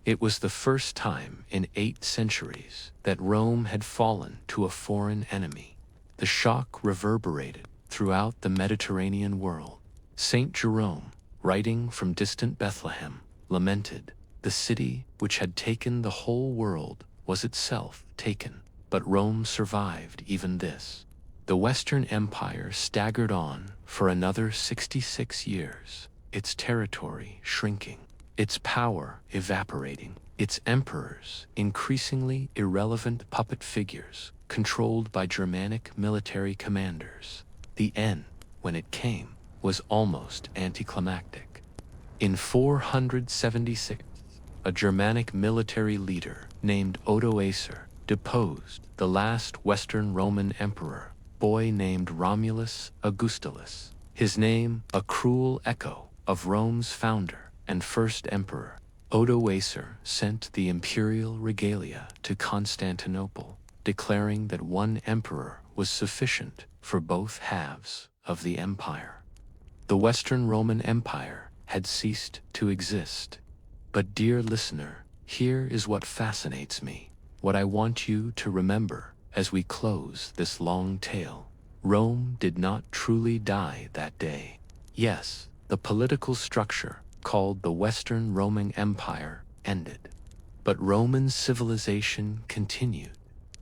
S1: It was the first time in 8 centuries that Rome had fallen to a foreign enemy. The shock reverberated throughout the Mediterranean world. Saint Jerome, writing from distant Bethlehem, lamented, "The city which had taken the whole world was itself taken, but Rome survived even this." The Western Empire staggered on for another 66 years, its territory shrinking, its power evaporating, its emperors increasingly irrelevant puppet figures controlled by Germanic military commanders. The end, when it came, was almost anticlimactic. In 476, a Germanic military leader named Odoacer deposed the last Western Roman emperor, boy named Romulus Augustulus, his name a cruel echo of Rome's founder and first emperor. Odoacer sent the imperial regalia to Constantinople, declaring that one emperor was sufficient for both halves of the empire. The Western Roman Empire had ceased to exist. But dear listener, here is what fascinates me, what I want you to remember as we close this long tale. Rome did not truly die that day. Yes, the political structure called the Western Roman Empire ended. But Roman civilization continued.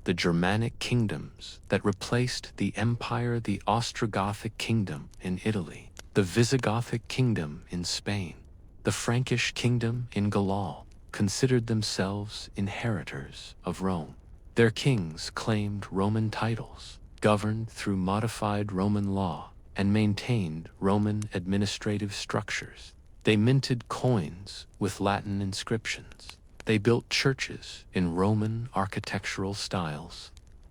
S1: The Germanic kingdoms that replaced the empire, the Ostrogothic kingdom in Italy, the Visigothic kingdom in Spain, the Frankish kingdom in Gaul, considered themselves inheritors of Rome. Their kings claimed Roman titles, governed through modified Roman law, and maintained Roman administrative structures. They minted coins with Latin inscriptions. They built churches in Roman architectural styles.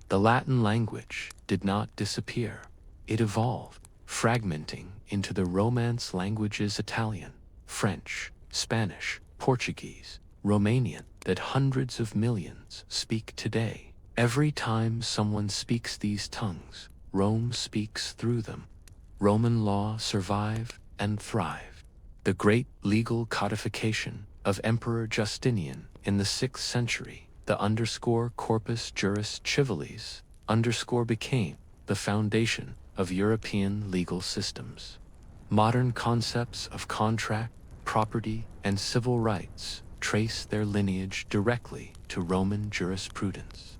S1: The Latin language did not disappear. It evolved, fragmenting into the Romance languages Italian, French, Spanish, Portuguese, Romanian that hundreds of millions speak today. Every time someone speaks these tongues, Rome speaks through them. Roman law survived and thrived. The great legal codification of Emperor Justinian in the 6th century, the _corpus juris civilis, became the foundation of European legal systems. Modern concepts of contract, property, and civil rights trace their lineage directly to Roman jurisprudence.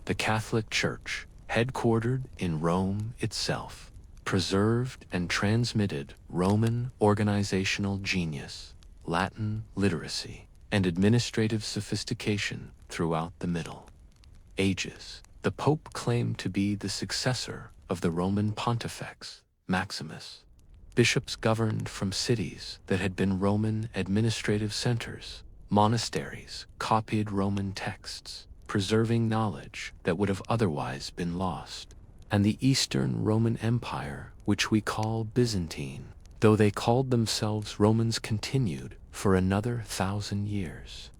S1: The Catholic Church, headquartered in Rome itself, preserved and transmitted Roman organizational genius, Latin literacy, and administrative sophistication throughout the Middle Ages. The Pope claimed to be the successor of the Roman Pontifex, Maximus. Bishops governed from cities that had been Roman administrative centers. Monasteries copied Roman texts, preserving knowledge that would have otherwise been lost. And the Eastern Roman Empire, which we call Byzantine, though they called themselves Romans, continued for another 1,000 years.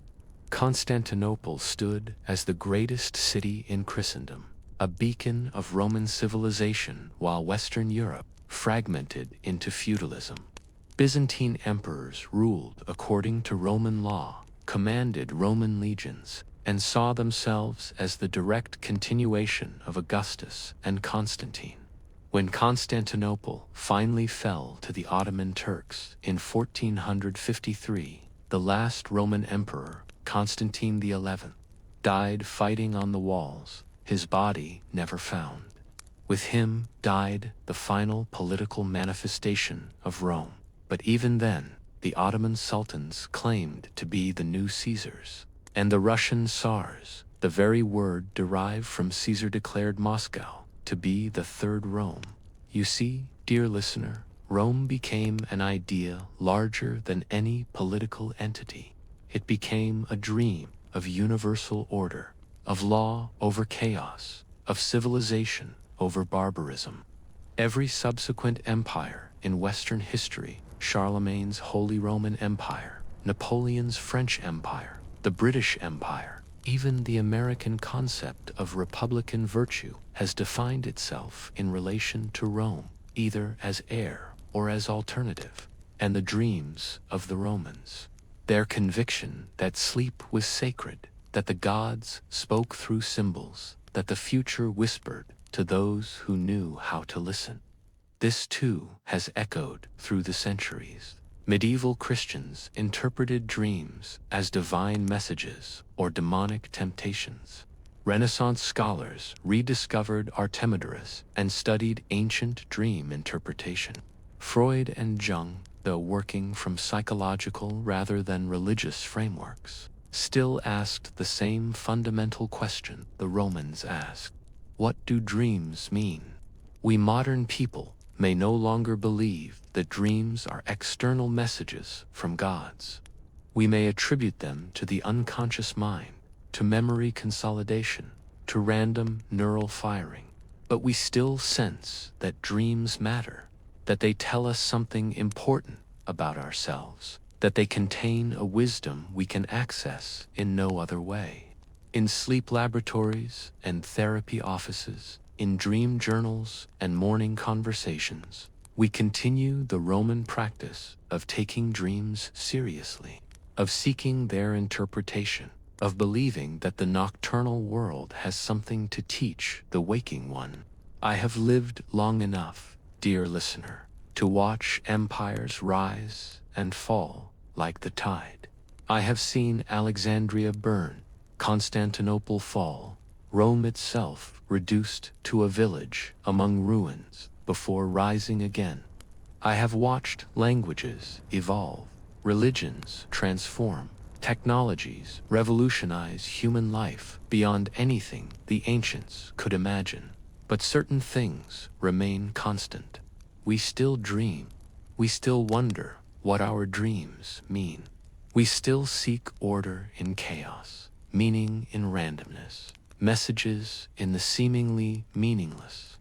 S1: Constantinople stood as the greatest city in Christendom, a beacon of Roman civilization, while Western Europe fragmented into feudalism. Byzantine emperors ruled according to Roman law, commanded Roman legions, and saw themselves as the direct continuation of Augustus and Constantine. When Constantinople finally fell to the Ottoman Turks in 1453, the last Roman emperor, Constantine XI, died fighting on the walls, his body never found. With him died the final political manifestation of Rome. But even then, the Ottoman sultans claimed to be the new Caesars, and the Russian Tsars, the very word derived from Caesar, declared Moscow to be the third Rome. You see, dear listener, Rome became an idea larger than any political entity. It became a dream of universal order, of law over chaos, of civilization over barbarism. Every subsequent empire in Western history, Charlemagne's Holy Roman Empire, Napoleon's French Empire, the British Empire, even the American concept of republican virtue has defined itself in relation to Rome, either as heir or as alternative. And the dreams of the Romans, their conviction that sleep was sacred, that the gods spoke through symbols, that the future whispered to those who knew how to listen. This too has echoed through the centuries. Medieval Christians interpreted dreams as divine messages or demonic temptations. Renaissance scholars rediscovered Artemidorus and studied ancient dream interpretation. Freud and Jung, though working from psychological rather than religious frameworks, still asked the same fundamental question the Romans asked. What do dreams mean? We modern people may no longer believe that dreams are external messages from gods. We may attribute them to the unconscious mind, to memory consolidation, to random neural firing. But we still sense that dreams matter, that they tell us something important about ourselves, that they contain a wisdom we can access in no other way. In sleep laboratories and therapy offices, in dream journals and morning conversations, we continue the Roman practice of taking dreams seriously, of seeking their interpretation, of believing that the nocturnal world has something to teach the waking one. I have lived long enough, dear listener, to watch empires rise and fall like the tide. I have seen Alexandria burn, Constantinople fall, Rome itself reduced to a village among ruins before rising again. I have watched languages evolve, religions transform, technologies revolutionize human life beyond anything the ancients could imagine. But certain things remain constant. We still dream. We still wonder what our dreams mean. We still seek order in chaos, meaning in randomness, messages in the seemingly meaningless.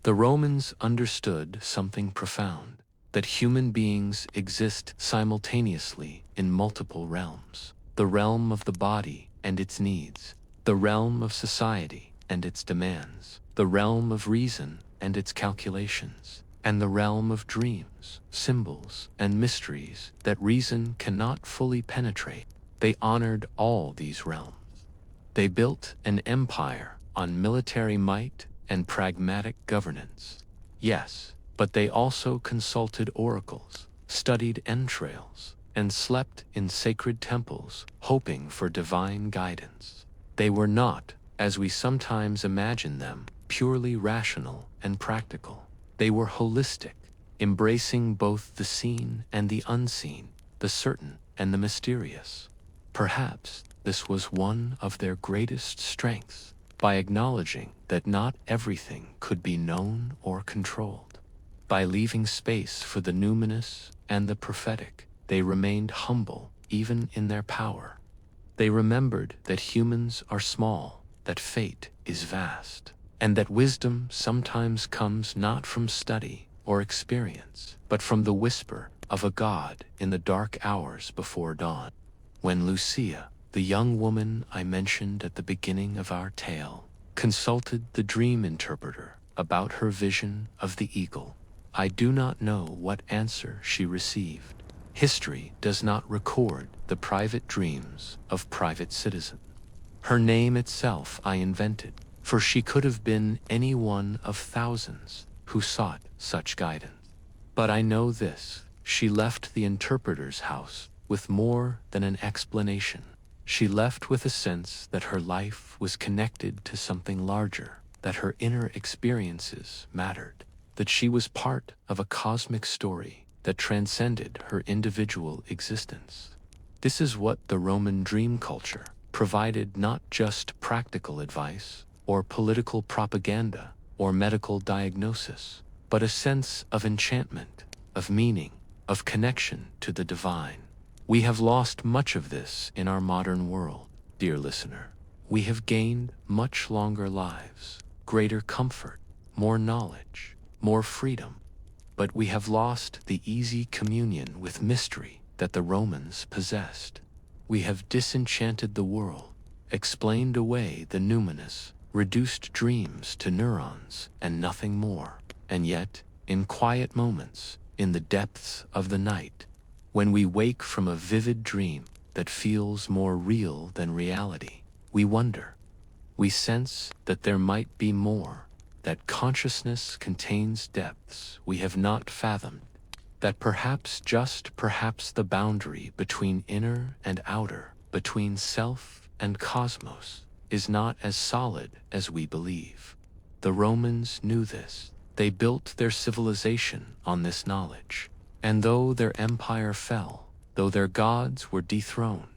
S1: The Romans understood something profound, that human beings exist simultaneously in multiple realms: the realm of the body and its needs, the realm of society and its demands, the realm of reason and its calculations, and the realm of dreams, symbols, and mysteries that reason cannot fully penetrate. They honored all these realms. They built an empire on military might and pragmatic governance. Yes, but they also consulted oracles, studied entrails, and slept in sacred temples, hoping for divine guidance. They were not, as we sometimes imagine them, purely rational and practical. They were holistic, embracing both the seen and the unseen, the certain and the mysterious. Perhaps this was one of their greatest strengths, by acknowledging that not everything could be known or controlled. By leaving space for the numinous and the prophetic, they remained humble even in their power. They remembered that humans are small, that fate is vast, and that wisdom sometimes comes not from study or experience, but from the whisper of a god in the dark hours before dawn. When Lucia, the young woman I mentioned at the beginning of our tale, consulted the dream interpreter about her vision of the eagle, I do not know what answer she received. History does not record the private dreams of private citizens. Her name itself I invented, for she could have been any one of thousands who sought such guidance. But I know this: she left the interpreter's house with more than an explanation. She left with a sense that her life was connected to something larger, that her inner experiences mattered, that she was part of a cosmic story that transcended her individual existence. This is what the Roman dream culture provided: not just practical advice, or political propaganda, or medical diagnosis, but a sense of enchantment, of meaning, of connection to the divine. We have lost much of this in our modern world, dear listener. We have gained much longer lives, greater comfort, more knowledge, more freedom. But we have lost the easy communion with mystery that the Romans possessed. We have disenchanted the world, explained away the numinous, reduced dreams to neurons and nothing more. And yet, in quiet moments, in the depths of the night, when we wake from a vivid dream that feels more real than reality, we wonder. We sense that there might be more, that consciousness contains depths we have not fathomed, that perhaps, just perhaps, the boundary between inner and outer, between self and cosmos, is not as solid as we believe. The Romans knew this. They built their civilization on this knowledge. And though their empire fell, though their gods were dethroned,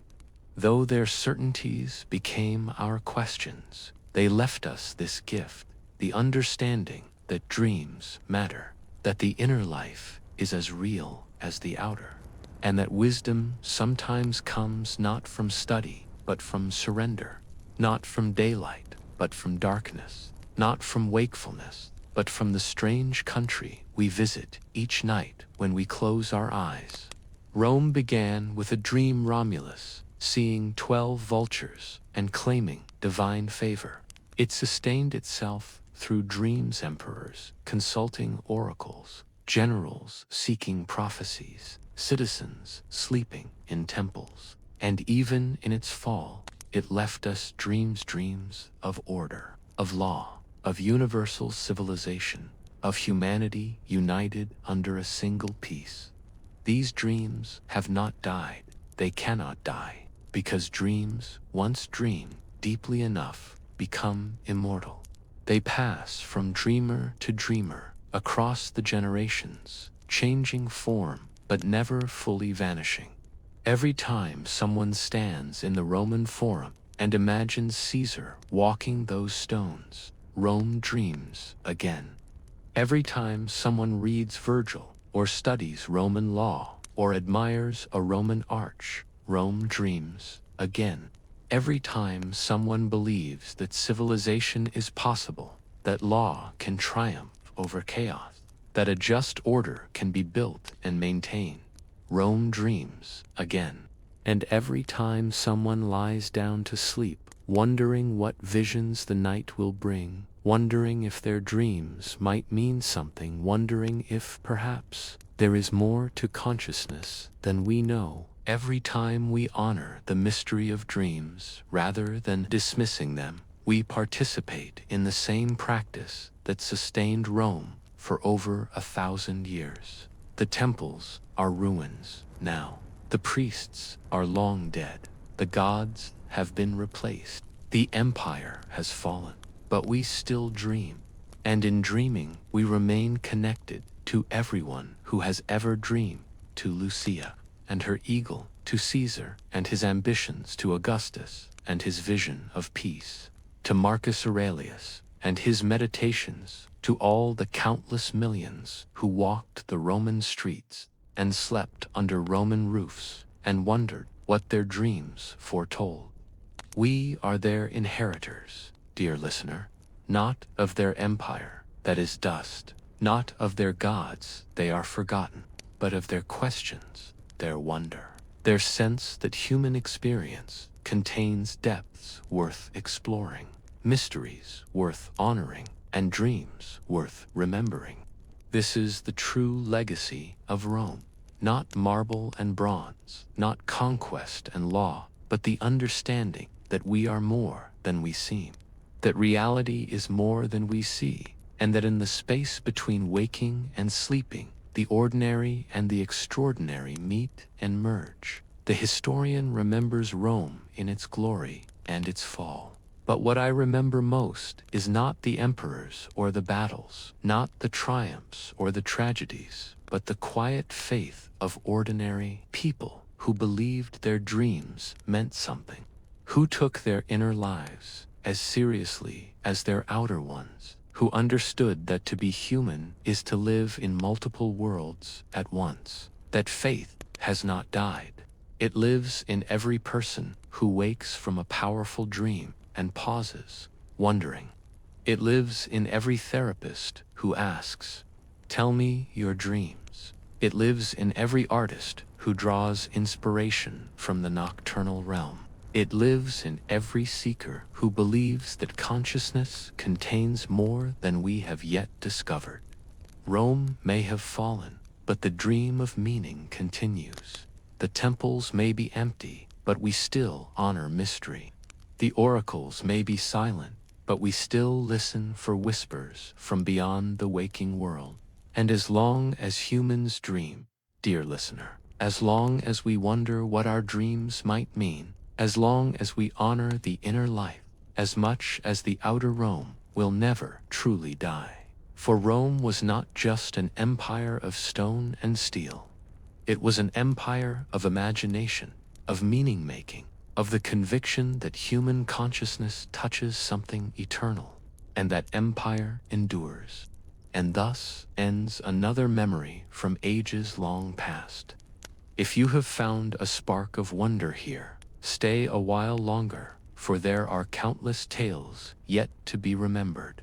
S1: though their certainties became our questions, they left us this gift, the understanding that dreams matter, that the inner life is as real as the outer, and that wisdom sometimes comes not from study, but from surrender, not from daylight, but from darkness, not from wakefulness, but from the strange country we visit each night when we close our eyes. Rome began with a dream Romulus, seeing 12 vultures and claiming divine favor. It sustained itself through dreams, emperors consulting oracles, generals seeking prophecies, citizens sleeping in temples. And even in its fall, it left us dreams of order, of law, of universal civilization, of humanity united under a single peace. These dreams have not died. They cannot die, because dreams, once dreamed deeply enough, become immortal. They pass from dreamer to dreamer, across the generations, changing form, but never fully vanishing. Every time someone stands in the Roman Forum and imagines Caesar walking those stones, Rome dreams again. Every time someone reads Virgil, or studies Roman law, or admires a Roman arch, Rome dreams again. Every time someone believes that civilization is possible, that law can triumph over chaos, that a just order can be built and maintained, Rome dreams again. And every time someone lies down to sleep, wondering what visions the night will bring, wondering if their dreams might mean something, wondering if, perhaps, there is more to consciousness than we know, every time we honor the mystery of dreams rather than dismissing them, we participate in the same practice that sustained Rome for over 1,000 years. The temples are ruins now. The priests are long dead. The gods have been replaced. The empire has fallen. But we still dream. And in dreaming, we remain connected to everyone who has ever dreamed, to Lucia and her eagle, to Caesar and his ambitions, to Augustus and his vision of peace, to Marcus Aurelius and his meditations, to all the countless millions who walked the Roman streets and slept under Roman roofs and wondered what their dreams foretold. We are their inheritors, dear listener, not of their empire that is dust, not of their gods they are forgotten, but of their questions, their wonder, their sense that human experience contains depths worth exploring, mysteries worth honoring, and dreams worth remembering. This is the true legacy of Rome. Not marble and bronze, not conquest and law, but the understanding that we are more than we seem, that reality is more than we see, and that in the space between waking and sleeping, the ordinary and the extraordinary meet and merge. The historian remembers Rome in its glory and its fall. But what I remember most is not the emperors or the battles, not the triumphs or the tragedies, but the quiet faith of ordinary people who believed their dreams meant something, who took their inner lives as seriously as their outer ones, who understood that to be human is to live in multiple worlds at once, that faith has not died. It lives in every person who wakes from a powerful dream and pauses, wondering. It lives in every therapist who asks, Tell me your dreams. It lives in every artist who draws inspiration from the nocturnal realm. It lives in every seeker who believes that consciousness contains more than we have yet discovered. Rome may have fallen, but the dream of meaning continues. The temples may be empty, but we still honor mystery. The oracles may be silent, but we still listen for whispers from beyond the waking world. And as long as humans dream, dear listener, as long as we wonder what our dreams might mean, as long as we honor the inner life, as much as the outer Rome will never truly die. For Rome was not just an empire of stone and steel. It was an empire of imagination, of meaning-making, of the conviction that human consciousness touches something eternal, and that empire endures. And thus ends another memory from ages long past. If you have found a spark of wonder here, stay a while longer, for there are countless tales yet to be remembered.